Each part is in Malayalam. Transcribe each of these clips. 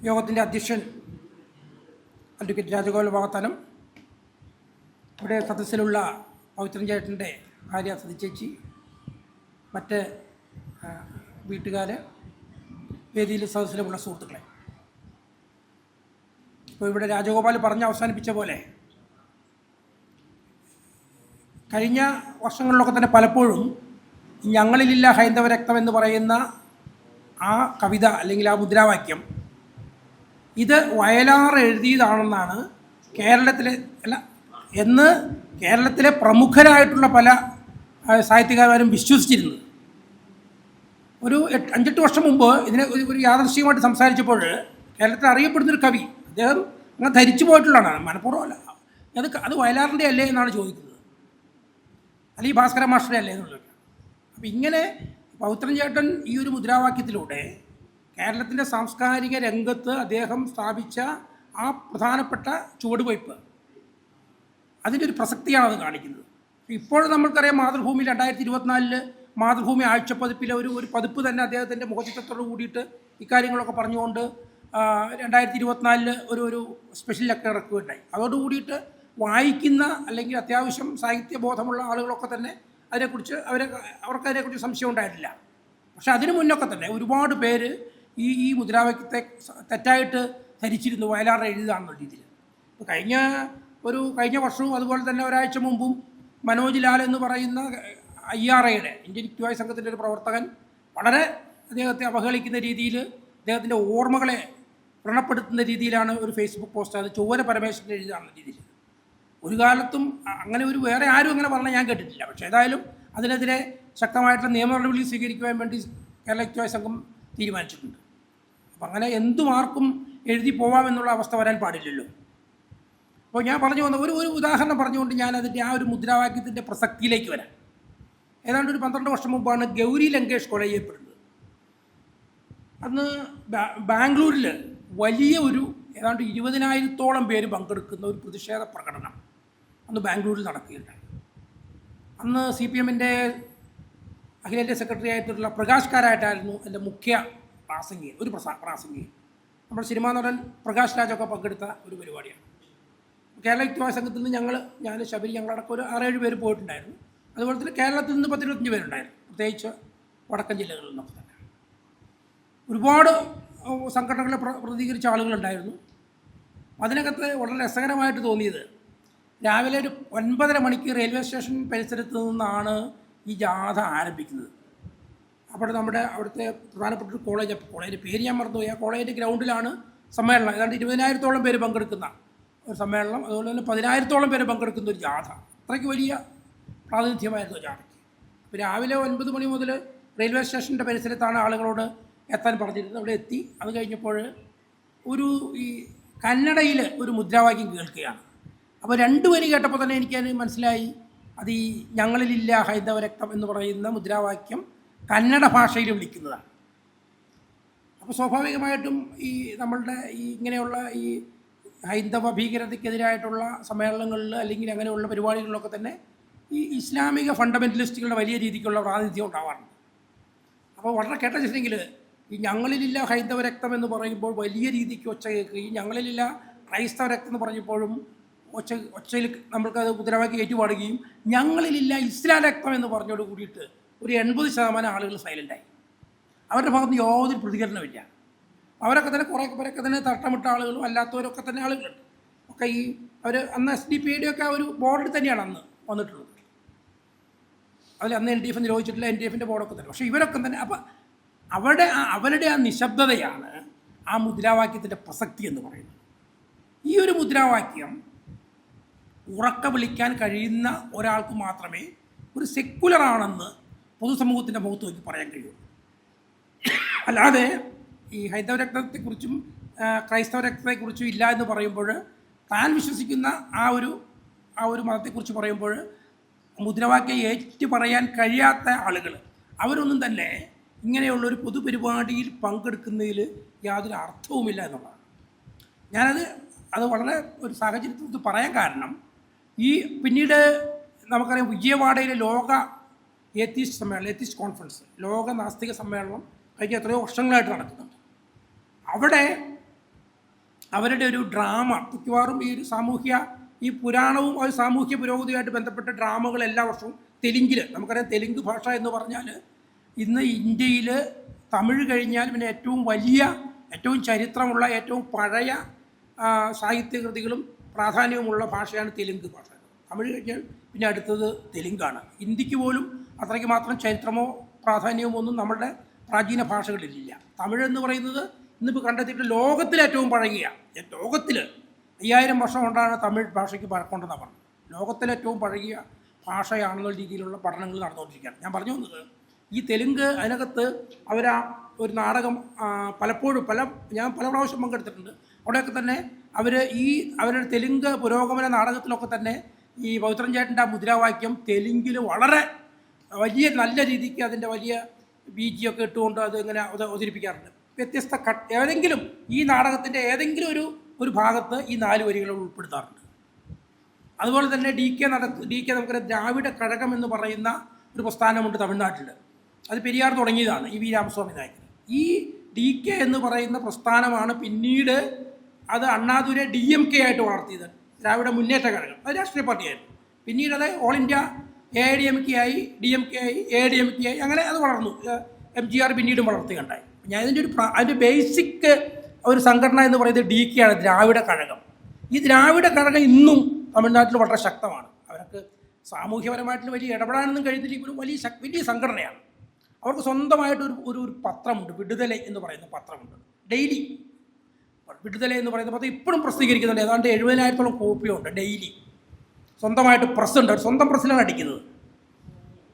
യോഗത്തിൻ്റെ അധ്യക്ഷൻ അഡ്വക്കേറ്റ് രാജഗോപാൽ വാകത്താനം, ഇവിടെ സദസ്സിലുള്ള പവിത്രൻ ചേട്ടൻ്റെ ഭാര്യ സതിച്ചേച്ചി, മറ്റ് വീട്ടുകാർ, വേദിയിൽ സദസ്സിലുമുള്ള സുഹൃത്തുക്കളെ, ഇപ്പോൾ ഇവിടെ രാജഗോപാൽ പറഞ്ഞ് അവസാനിപ്പിച്ച പോലെ കഴിഞ്ഞ വർഷങ്ങളിലൊക്കെ തന്നെ പലപ്പോഴും ഞങ്ങളിലില്ല ഹൈന്ദവ രക്തം എന്ന് പറയുന്ന ആ കവിത അല്ലെങ്കിൽ ആ മുദ്രാവാക്യം ഇത് വയലാർ എഴുതിയതാണെന്നാണ് കേരളത്തിലെ പ്രമുഖരായിട്ടുള്ള പല സാഹിത്യകാരന്മാരും വിശ്വസിച്ചിരുന്നത്. ഒരു 5-8 വർഷം മുമ്പ് ഇതിനെ ഒരു യാദൃശ്ചികമായിട്ട് സംസാരിച്ചപ്പോൾ കേരളത്തിൽ അറിയപ്പെടുന്നൊരു കവി, അദ്ദേഹം അങ്ങനെ ധരിച്ചു പോയിട്ടുള്ളതാണ്, മനഃപൂർവ്വമല്ല, അത് വയലാറിൻ്റെ അല്ലേ എന്നാണ് ചോദിക്കുന്നത്, അല്ലെങ്കിൽ ഭാസ്കര മാസ്റ്ററുടെ അല്ലേ എന്നുള്ളത്. അപ്പം ഇങ്ങനെ പവിത്രൻ ചേട്ടൻ ഈ ഒരു മുദ്രാവാക്യത്തിലൂടെ കേരളത്തിൻ്റെ സാംസ്കാരിക രംഗത്ത് അദ്ദേഹം സ്ഥാപിച്ച ആ പ്രധാനപ്പെട്ട ചുവടുവയ്പ്, അതിൻ്റെ ഒരു പ്രസക്തിയാണ് അത് കാണിക്കുന്നത്. ഇപ്പോൾ നമ്മൾക്കറിയാം, മാതൃഭൂമി 2024 മാതൃഭൂമി ആഴ്ചപ്പതിപ്പിലെ ഒരു പതിപ്പ് തന്നെ അദ്ദേഹത്തിൻ്റെ മുഖചിത്രത്തോട് കൂടിയിട്ട് ഇക്കാര്യങ്ങളൊക്കെ പറഞ്ഞുകൊണ്ട് 2024 ഒരു സ്പെഷ്യൽ ലെക്ചർ ഇറക്കുകയുണ്ടായി. അതോടുകൂടിയിട്ട് വായിക്കുന്ന അല്ലെങ്കിൽ അത്യാവശ്യം സാഹിത്യബോധമുള്ള ആളുകളൊക്കെ തന്നെ അതിനെക്കുറിച്ച് അവർക്ക് അതിനെക്കുറിച്ച് സംശയം ഉണ്ടായിട്ടില്ല. പക്ഷെ അതിനു മുന്നൊക്കെ തന്നെ ഒരുപാട് പേര് ഈ മുദ്രാവാക്യത്തെ തെറ്റായിട്ട് ധരിച്ചിരുന്നു, വയലാർ എഴുതാണെന്നുള്ള രീതിയിൽ. കഴിഞ്ഞ വർഷവും അതുപോലെ തന്നെ ഒരാഴ്ച മുമ്പും മനോജ് ലാൽ എന്ന് പറയുന്ന IRAയുടെ ഇന്ത്യൻ യുക്തിവാദി സംഘത്തിൻ്റെ ഒരു പ്രവർത്തകൻ വളരെ അദ്ദേഹത്തെ അവഹേളിക്കുന്ന രീതിയിൽ, അദ്ദേഹത്തിൻ്റെ ഓർമ്മകളെ വ്രണപ്പെടുത്തുന്ന രീതിയിലാണ് ഒരു ഫേസ്ബുക്ക് പോസ്റ്റ്, അത് ചൊവ്വര പരമേശ്വരൻ എഴുതാണെന്ന രീതിയിൽ. ഒരു കാലത്തും അങ്ങനെ വേറെ ആരും അങ്ങനെ പറഞ്ഞാൽ ഞാൻ കേട്ടിട്ടില്ല. പക്ഷേ ഏതായാലും അതിനെതിരെ ശക്തമായിട്ടുള്ള നിയമ നടപടി സ്വീകരിക്കുവാൻ വേണ്ടി കേരള യുക്തിവാദി സംഘം തീരുമാനിച്ചിട്ടുണ്ട്. അപ്പം അങ്ങനെ എന്തുമാർക്കും എഴുതി പോവാമെന്നുള്ള അവസ്ഥ വരാൻ പാടില്ലല്ലോ. അപ്പോൾ ഞാൻ പറഞ്ഞു വന്ന ഒരു ഉദാഹരണം പറഞ്ഞുകൊണ്ട് ഞാൻ അതിൻ്റെ ആ ഒരു മുദ്രാവാക്യത്തിൻ്റെ പ്രസക്തിയിലേക്ക് വരാം. ഏതാണ്ട് ഒരു 12 വർഷം മുമ്പാണ് ഗൗരി ലങ്കേഷ് കൊല ചെയ്യപ്പെടുന്നത്. അന്ന് ബാംഗ്ലൂരിൽ വലിയ ഏതാണ്ട് 20,000-ഓളം പേര് പങ്കെടുക്കുന്ന ഒരു പ്രതിഷേധ പ്രകടനം അന്ന് ബാംഗ്ലൂരിൽ നടക്കുകയുണ്ടായി. അന്ന് CPMൻ്റെ അഖിലേന്ത്യാ സെക്രട്ടറി ആയിട്ടുള്ള പ്രകാശ് കാരായിട്ടായിരുന്നു എൻ്റെ മുഖ്യ പ്രാസംഗികൻ. നമ്മുടെ സിനിമാ നടൻ പ്രകാശ് രാജൊക്കെ പങ്കെടുത്ത ഒരു പരിപാടിയാണ്. കേരള യുക്തിവാദി സംഘത്തിൽ നിന്ന് ഞാൻ ശബരി ഞങ്ങളടക്കം ഒരു 6-7 പേര് പോയിട്ടുണ്ടായിരുന്നു. അതുപോലെ തന്നെ കേരളത്തിൽ നിന്ന് 10-25 പേരുണ്ടായിരുന്നു, പ്രത്യേകിച്ച് വടക്കൻ ജില്ലകളിൽ നിന്നൊക്കെ തന്നെ. ഒരുപാട് സംഘടനകളെ പ്രതികരിച്ച ആളുകളുണ്ടായിരുന്നു. അതിനകത്ത് വളരെ രസകരമായിട്ട് തോന്നിയത്, രാവിലെ ഒരു 9:30 മണിക്ക് റെയിൽവേ സ്റ്റേഷൻ പരിസരത്ത് നിന്നാണ് ഈ ജാഥ ആരംഭിക്കുന്നത്. അപ്പോൾ അവിടുത്തെ പ്രധാനപ്പെട്ട ഒരു കോളേജിൻ്റെ പേര് ഞാൻ മറന്നുപോയി. ആ കോളേജിൻ്റെ ഗ്രൗണ്ടിലാണ് സമ്മേളനം. ഏതാണ്ട് 20,000-ഓളം പേര് പങ്കെടുക്കുന്ന ഒരു സമ്മേളനം, അതുപോലെ തന്നെ 10,000-ഓളം പേര് പങ്കെടുക്കുന്ന ഒരു ജാഥ. അത്രയ്ക്ക് വലിയ പ്രാതിനിധ്യമായിരുന്നു ജാഥയ്ക്ക്. അപ്പോൾ രാവിലെ 9 മണി മുതൽ റെയിൽവേ സ്റ്റേഷൻ്റെ പരിസരത്താണ് ആളുകളോട് എത്താൻ പറഞ്ഞിരുന്നത്. അവിടെ എത്തി. അത് കഴിഞ്ഞപ്പോൾ ഈ കന്നഡയിൽ ഒരു മുദ്രാവാക്യം കേൾക്കുകയാണ്. അപ്പോൾ 2 വരി കേട്ടപ്പോൾ തന്നെ എനിക്കത് മനസ്സിലായി, അത് ഈ ഞങ്ങളിലില്ല ഹൈന്ദവ രക്തം എന്ന് പറയുന്ന മുദ്രാവാക്യം കന്നഡ ഭാഷയിൽ വിളിക്കുന്നതാണ്. അപ്പോൾ സ്വാഭാവികമായിട്ടും നമ്മളുടെ ഇങ്ങനെയുള്ള ഈ ഹൈന്ദവ ഭീകരതയ്ക്കെതിരായിട്ടുള്ള സമ്മേളനങ്ങളിൽ അല്ലെങ്കിൽ അങ്ങനെയുള്ള പരിപാടികളിലൊക്കെ തന്നെ ഈ ഇസ്ലാമിക ഫണ്ടമെൻ്റലിസ്റ്റുകളുടെ വലിയ രീതിക്കുള്ള പ്രാതിനിധ്യം ഉണ്ടാവാറുണ്ട്. അപ്പോൾ വളരെ കേട്ടിട്ടുണ്ടെങ്കിൽ ഈ ഞങ്ങളിലില്ല ഹൈന്ദവ രക്തം എന്ന് പറയുമ്പോൾ വലിയ രീതിക്ക് ഒച്ച കേൾക്കുകയും, ഞങ്ങളിലില്ല ക്രൈസ്തവ രക്തം എന്ന് പറഞ്ഞപ്പോഴും ഒച്ചയിൽ നമ്മൾക്കത് മുദ്രാവാക്യം ഏറ്റുപാടുകയും, ഞങ്ങളിലില്ല ഇസ്ലാം രക്തം എന്ന് പറഞ്ഞോട് കൂടിയിട്ട് ഒരു 80% ആളുകൾ സൈലൻ്റായി. അവരുടെ ഭാഗത്ത് യാതൊരു പ്രതികരണമില്ല. അവരൊക്കെ തന്നെ കുറേ പേരൊക്കെ തന്നെ തട്ടമിട്ട ആളുകളും അല്ലാത്തവരൊക്കെ തന്നെ ആളുകളുണ്ട്. ഒക്കെ അവർ അന്ന് SDP-യുടെ ഒക്കെ ഒരു ബോർഡിൽ തന്നെയാണ് അന്ന് വന്നിട്ടുള്ളത്. അതിൽ അന്ന് LDF നിരോധിച്ചിട്ടില്ല, NDF-ൻ്റെ ബോർഡൊക്കെ തന്നെ. പക്ഷേ ഇവരൊക്കെ തന്നെ അപ്പം അവരുടെ ആ നിശബ്ദതയാണ് ആ മുദ്രാവാക്യത്തിൻ്റെ പ്രസക്തി എന്ന് പറയുന്നത്. ഈ ഒരു മുദ്രാവാക്യം ഉറക്ക വിളിക്കാൻ കഴിയുന്ന ഒരാൾക്ക് മാത്രമേ ഒരു സെക്കുലറാണെന്ന് പൊതുസമൂഹത്തിൻ്റെ മുഖത്ത് നോക്കി പറയാൻ കഴിയുള്ളൂ. അല്ലാതെ ഈ ഹൈന്ദവ രക്തത്തെക്കുറിച്ചും ക്രൈസ്തവ രക്തത്തെക്കുറിച്ചും ഇല്ല എന്ന് പറയുമ്പോൾ, താൻ വിശ്വസിക്കുന്ന ആ ഒരു മതത്തെക്കുറിച്ച് പറയുമ്പോൾ മുദ്രാവാക്യം ഏറ്റു പറയാൻ കഴിയാത്ത ആളുകൾ, അവരൊന്നും തന്നെ ഇങ്ങനെയുള്ളൊരു പൊതുപരിപാടിയിൽ പങ്കെടുക്കുന്നതിൽ യാതൊരു അർത്ഥവുമില്ല എന്നുള്ളതാണ്. അത് വളരെ ഒരു സാഹചര്യത്തിൽ പറയാൻ കാരണം, പിന്നീട് നമുക്കറിയാം വിജയവാഡയിലെ ലോക ഏത്തിസ്റ്റ് കോൺഫറൻസ്, ലോക നാസ്തിക സമ്മേളനം കഴിഞ്ഞ എത്രയോ വർഷങ്ങളായിട്ട് നടക്കുന്നുണ്ട്. അവിടെ അവരുടെ ഒരു ഡ്രാമ മിക്കവാറും ഈ പുരാണവും ഒരു സാമൂഹ്യ പുരോഗതിയുമായിട്ട് ബന്ധപ്പെട്ട ഡ്രാമകൾ എല്ലാ വർഷവും തെലുങ്കിൽ, നമുക്കറിയാം തെലുങ്ക് ഭാഷ എന്ന് പറഞ്ഞാൽ ഇന്ന് ഇന്ത്യയിൽ തമിഴ് കഴിഞ്ഞാൽ പിന്നെ ഏറ്റവും ചരിത്രമുള്ള ഏറ്റവും പഴയ സാഹിത്യകൃതികളും പ്രാധാന്യവുമുള്ള ഭാഷയാണ് തെലുങ്ക് ഭാഷ. തമിഴ് കഴിഞ്ഞാൽ പിന്നെ അടുത്തത് തെലുങ്കാണ്. ഹിന്ദിക്ക് പോലും അത്രയ്ക്ക് മാത്രം ചരിത്രമോ പ്രാധാന്യമോ ഒന്നും നമ്മുടെ പ്രാചീന ഭാഷകളിലില്ല. തമിഴ് എന്ന് പറയുന്നത് ഇന്നിപ്പോൾ കണ്ടെത്തിയിട്ട് ലോകത്തിൽ ഏറ്റവും പഴകിയ, ലോകത്തിൽ 5000 വർഷം കൊണ്ടാണ് തമിഴ് ഭാഷയ്ക്ക് പഴക്കമുണ്ടെന്നാണ് പറഞ്ഞത്. ലോകത്തിലെ ഏറ്റവും പഴകിയ ഭാഷയാണെന്നുള്ള രീതിയിലുള്ള പഠനങ്ങൾ നടന്നുകൊണ്ടിരിക്കുകയാണ്. ഞാൻ പറഞ്ഞു വന്നത് ഈ തെലുങ്ക് അതിനകത്ത് ഒരു നാടകം പലപ്പോഴും ഞാൻ പല പ്രാവശ്യം പങ്കെടുത്തിട്ടുണ്ട്. അവിടെയൊക്കെ തന്നെ അവരുടെ തെലുങ്ക് പുരോഗമന നാടകത്തിലൊക്കെ തന്നെ ഈ പവിത്രൻ ചേട്ടൻ്റെ ആ മുദ്രാവാക്യം തെലുങ്കിൽ വളരെ നല്ല രീതിക്ക് അതിൻ്റെ വലിയ ബീജിയൊക്കെ ഇട്ടുകൊണ്ട് അത് ഇങ്ങനെ അവതരിപ്പിക്കാറുണ്ട്. ഏതെങ്കിലും ഈ നാടകത്തിൻ്റെ ഏതെങ്കിലും ഒരു ഭാഗത്ത് ഈ 4 വരികൾ ഉൾപ്പെടുത്താറുണ്ട്. അതുപോലെ തന്നെ ഡി കെ നമുക്കൊരു ദ്രാവിഡ കഴകം എന്ന് പറയുന്ന ഒരു പ്രസ്ഥാനമുണ്ട് തമിഴ്നാട്ടിൽ. അത് പെരിയാർ തുടങ്ങിയതാണ്, ഈ വി രാമസ്വാമി നായകൻ. ഈ ഡി കെ എന്ന് പറയുന്ന പ്രസ്ഥാനമാണ് പിന്നീട് അത് അണ്ണാദുരെ DMK ആയിട്ട് വളർത്തിയത്, ദ്രാവിഡ മുന്നേറ്റ കഴകം. അത് രാഷ്ട്രീയ പാർട്ടിയായിരുന്നു. പിന്നീട് അത് ഓൾ ഇന്ത്യ AIDMK ആയി, DMK ആയി, AIDMK ആയി, അങ്ങനെ അത് വളർന്നു. MGR പിന്നീടും വളർത്തുകയുണ്ടായി. ഞാൻ അതിൻ്റെ ബേസിക് ഒരു സംഘടന എന്ന് പറയുന്നത് DK ആണ്, ദ്രാവിഡ കഴകം. ഈ ദ്രാവിഡ കഴകം ഇന്നും തമിഴ്നാട്ടിൽ വളരെ ശക്തമാണ്. അവർക്ക് സാമൂഹ്യപരമായിട്ട് വലിയ ഇടപെടാനൊന്നും കഴിയുന്നില്ലെങ്കിലും വലിയ സംഘടനയാണ്. അവർക്ക് സ്വന്തമായിട്ട് ഒരു പത്രമുണ്ട്, വിടുതല എന്ന് പറയുന്ന പത്രമുണ്ട്. ഡെയിലി വിടുതല എന്ന് പറയുന്ന പത്രം ഇപ്പോഴും പ്രസിദ്ധീകരിക്കുന്നുണ്ട്. ഏതാണ്ട് 70,000-ഓളം കോപ്പിയുണ്ട് ഡെയിലി. സ്വന്തമായിട്ട് പ്രസ്സുണ്ട്, സ്വന്തം പ്രസ്സിലാണ് അടിക്കുന്നത്.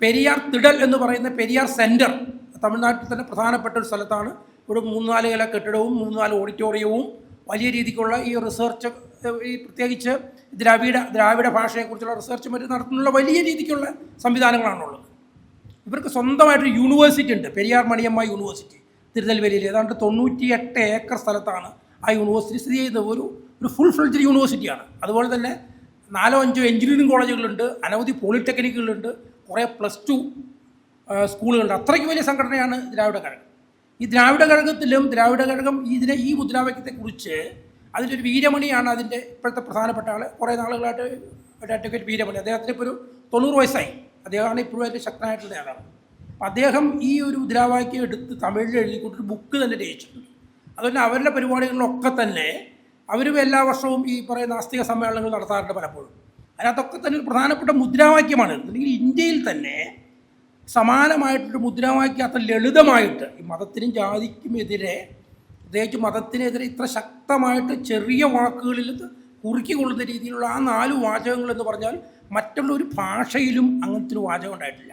പെരിയാർ തിടൽ എന്ന് പറയുന്ന പെരിയാർ സെൻറ്റർ തമിഴ്നാട്ടിൽ തന്നെ പ്രധാനപ്പെട്ട ഒരു സ്ഥലത്താണ്. ഒരു 3-4 നില കെട്ടിടവും 3-4 ഓഡിറ്റോറിയവും വലിയ രീതിക്കുള്ള ഈ റിസർച്ച്, ഈ പ്രത്യേകിച്ച് ദ്രാവിഡ ഭാഷയെക്കുറിച്ചുള്ള റിസർച്ച് മറ്റും നടത്തുന്നുള്ള വലിയ രീതിക്കുള്ള സംവിധാനങ്ങളാണുള്ളത്. ഇവർക്ക് സ്വന്തമായിട്ടൊരു യൂണിവേഴ്സിറ്റി ഉണ്ട്, പെരിയാർ മണിയമ്മ യൂണിവേഴ്സിറ്റി, തിരുനെൽവേലിയിൽ. ഏതാണ്ട് 98 ഏക്കർ സ്ഥലത്താണ് ആ യൂണിവേഴ്സിറ്റി സ്ഥിതി ചെയ്യുന്നത്. ഒരു ഫുൾ ഫ്ലെഡ്ജ് യൂണിവേഴ്സിറ്റിയാണ്. അതുപോലെ തന്നെ 4-5 എഞ്ചിനീയറിംഗ് കോളേജുകളുണ്ട്, അനവധി പോളിടെക്നിക്കുകളുണ്ട്, കുറേ +2 സ്കൂളുകളുണ്ട്. അത്രയ്ക്ക് വലിയ സംഘടനയാണ് ദ്രാവിഡ കഴകം. ഈ ദ്രാവിഡ കഴകം ഈ മുദ്രാവാക്യത്തെക്കുറിച്ച് അതിൻ്റെ ഒരു വീരമണിയാണ് അതിൻ്റെ ഇപ്പോഴത്തെ പ്രധാനപ്പെട്ട ആൾ. കുറേ നാളുകളായിട്ട് അഡ്വക്കേറ്റ് വീരമണി, അദ്ദേഹത്തിന് ഇപ്പോൾ ഒരു 90 വയസ്സായി. അദ്ദേഹമാണ് ഇപ്പോഴും അതിൻ്റെ ശക്തനായിട്ടുള്ള നേതാവ്. അപ്പം അദ്ദേഹം ഈ ഒരു മുദ്രാവാക്യം എടുത്ത് തമിഴിൽ എഴുതിക്കൊണ്ടൊരു ബുക്ക് തന്നെ രചിച്ചിട്ടുണ്ട്. അതുപോലെ അവരുടെ പരിപാടികളിലൊക്കെ തന്നെ അവരും എല്ലാ വർഷവും ഈ പറയുന്ന നാസ്തിക സമ്മേളനങ്ങൾ നടത്താറുണ്ട് പലപ്പോഴും. അതിനകത്തൊക്കെ തന്നെ ഒരു പ്രധാനപ്പെട്ട മുദ്രാവാക്യമാണ്. അല്ലെങ്കിൽ ഇന്ത്യയിൽ തന്നെ സമാനമായിട്ടൊരു മുദ്രാവാക്യം അത്ര ലളിതമായിട്ട് ഈ മതത്തിനും ജാതിക്കും എതിരെ, പ്രത്യേകിച്ച് മതത്തിനെതിരെ ഇത്ര ശക്തമായിട്ട് ചെറിയ വാക്കുകളിൽ കുറുക്കിക്കൊള്ളുന്ന രീതിയിലുള്ള ആ 4 വാചകങ്ങൾ എന്ന് പറഞ്ഞാൽ മറ്റുള്ള ഒരു ഭാഷയിലും അങ്ങനത്തെ ഒരു വാചകം ഉണ്ടായിട്ടില്ല.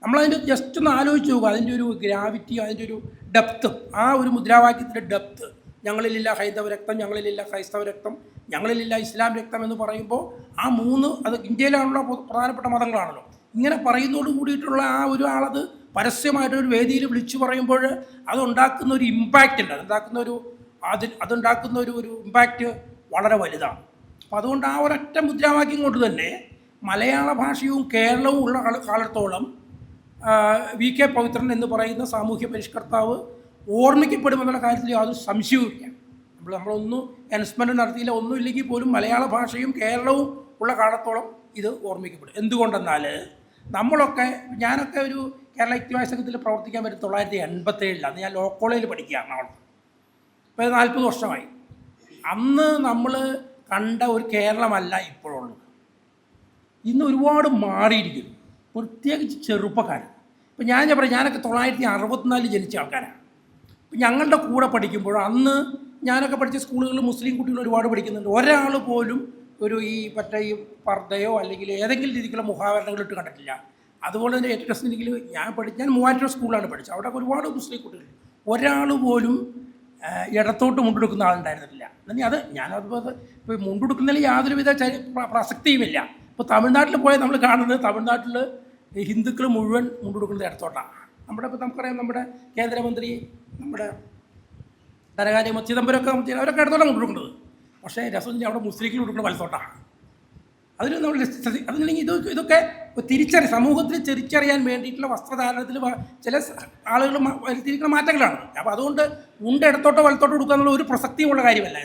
നമ്മളതിൻ്റെ ജസ്റ്റ് ഒന്ന് ആലോചിച്ച് നോക്കുക, അതിൻ്റെ ഒരു ഗ്രാവിറ്റി, അതിൻ്റെ ഒരു ഡെപ്ത്, ആ ഒരു മുദ്രാവാക്യത്തിൻ്റെ ഡെപ്ത്. ഞങ്ങളിലില്ല ഹൈന്ദവ രക്തം, ഞങ്ങളിലില്ല ക്രൈസ്തവ രക്തം, ഞങ്ങളിലില്ല ഇസ്ലാം രക്തം എന്ന് പറയുമ്പോൾ ആ 3 അത് ഇന്ത്യയിലാണുള്ള പ്രധാനപ്പെട്ട മതങ്ങളാണല്ലോ. ഇങ്ങനെ പറയുന്നതോട് കൂടിയിട്ടുള്ള ആ ഒരു ആളത് പരസ്യമായിട്ടൊരു വേദിയിൽ വിളിച്ചു പറയുമ്പോൾ അതുണ്ടാക്കുന്ന ഒരു ഇമ്പാക്റ്റ് ഉണ്ട്, അതുണ്ടാക്കുന്ന ഒരു ഇമ്പാക്റ്റ് വളരെ വലുതാണ്. അപ്പം അതുകൊണ്ട് ആ ഒരൊറ്റ മുദ്രാവാക്യം കൊണ്ട് തന്നെ മലയാള ഭാഷയും കേരളവും ഉള്ള കാലത്തോളം VK പവിത്രൻ എന്ന് പറയുന്ന സാമൂഹ്യ പരിഷ്കർത്താവ് ഓർമ്മിക്കപ്പെടുമെന്നുള്ള കാര്യത്തിൽ യാതൊരു സംശയവുമില്ല. നമ്മളൊന്നും എൻസ്മെൻറ്റ് നടത്തിയില്ല, ഒന്നുമില്ലെങ്കിൽ പോലും മലയാള ഭാഷയും കേരളവും ഉള്ള കാലത്തോളം ഇത് ഓർമ്മിക്കപ്പെടും. എന്തുകൊണ്ടെന്നാൽ ഞാനൊക്കെ ഒരു കേരള യുക്തിവാദ സംഘത്തിൽ പ്രവർത്തിക്കാൻ പറ്റും 1987. അന്ന് ഞാൻ ലോ കോളേജിൽ പഠിക്കുകയാണ് എറണാകുളത്ത്. ഇപ്പോൾ 40 വർഷമായി. അന്ന് നമ്മൾ കണ്ട ഒരു കേരളമല്ല ഇപ്പോഴുള്ളത്. ഇന്ന് ഒരുപാട് മാറിയിരിക്കുന്നു, പ്രത്യേകിച്ച് ചെറുപ്പക്കാർ. ഇപ്പം ഞാനൊക്കെ 1964 ജനിച്ച ആൾക്കാരാണ്. ഇപ്പം ഞങ്ങളുടെ കൂടെ പഠിക്കുമ്പോൾ അന്ന് ഞാനൊക്കെ പഠിച്ച സ്കൂളുകളിൽ മുസ്ലിം കുട്ടികൾ ഒരുപാട് പഠിക്കുന്നുണ്ട്. ഒരാൾ പോലും ഈ പർദ്ദയോ അല്ലെങ്കിൽ ഏതെങ്കിലും രീതിക്കുള്ള മുഖാവരണങ്ങൾ ഇട്ട് കണ്ടിട്ടില്ല. അതുപോലെ തന്നെ ഏറ്റവും രസമെങ്കിൽ ഞാൻ മൂവാറ്റുപുഴ സ്കൂളിലാണ് പഠിച്ചത്. അവിടെ ഒരുപാട് മുസ്ലിം കുട്ടികൾ, ഒരാൾ പോലും ഇടത്തോട്ട് മുണ്ടെടുക്കുന്ന ആളുണ്ടായിരുന്നില്ല. അത് ഞാനതുപോലെ ഇപ്പോൾ മുണ്ടെടുക്കുന്നതിൽ യാതൊരുവിധ പ്രസക്തിയുമില്ല. ഇപ്പോൾ തമിഴ്നാട്ടിൽ പോയാൽ നമ്മൾ കാണുന്നത് തമിഴ്നാട്ടിൽ ഹിന്ദുക്കൾ മുഴുവൻ മുണ്ടെടുക്കുന്നത് ഇടത്തോട്ടാണ്. നമുക്കറിയാം, നമ്മുടെ കേന്ദ്രമന്ത്രി, നമ്മുടെ ധനകാര്യമന്ത്രി ചിദംബരമൊക്കെ അവരൊക്കെ ഇടത്തോട്ടാണ് മുണ്ടെടുക്കുന്നത്. പക്ഷേ രസം അവിടെ മുസ്ലിങ്ങൾ കൊടുക്കുന്നത് വലത്തോട്ടാണ്. അതിൽ നമ്മൾ അതില്ലെങ്കിൽ ഇതൊക്കെ സമൂഹത്തിൽ തിരിച്ചറിയാൻ വേണ്ടിയിട്ടുള്ള വസ്ത്രധാരണത്തിൽ ചില ആളുകൾ വരുത്തിയിരിക്കുന്ന മാറ്റങ്ങളാണ്. അപ്പോൾ അതുകൊണ്ട് ഇടത്തോട്ടോ വലത്തോട്ടോ കൊടുക്കുക ഒരു പ്രസക്തിയുമുള്ള കാര്യമല്ല.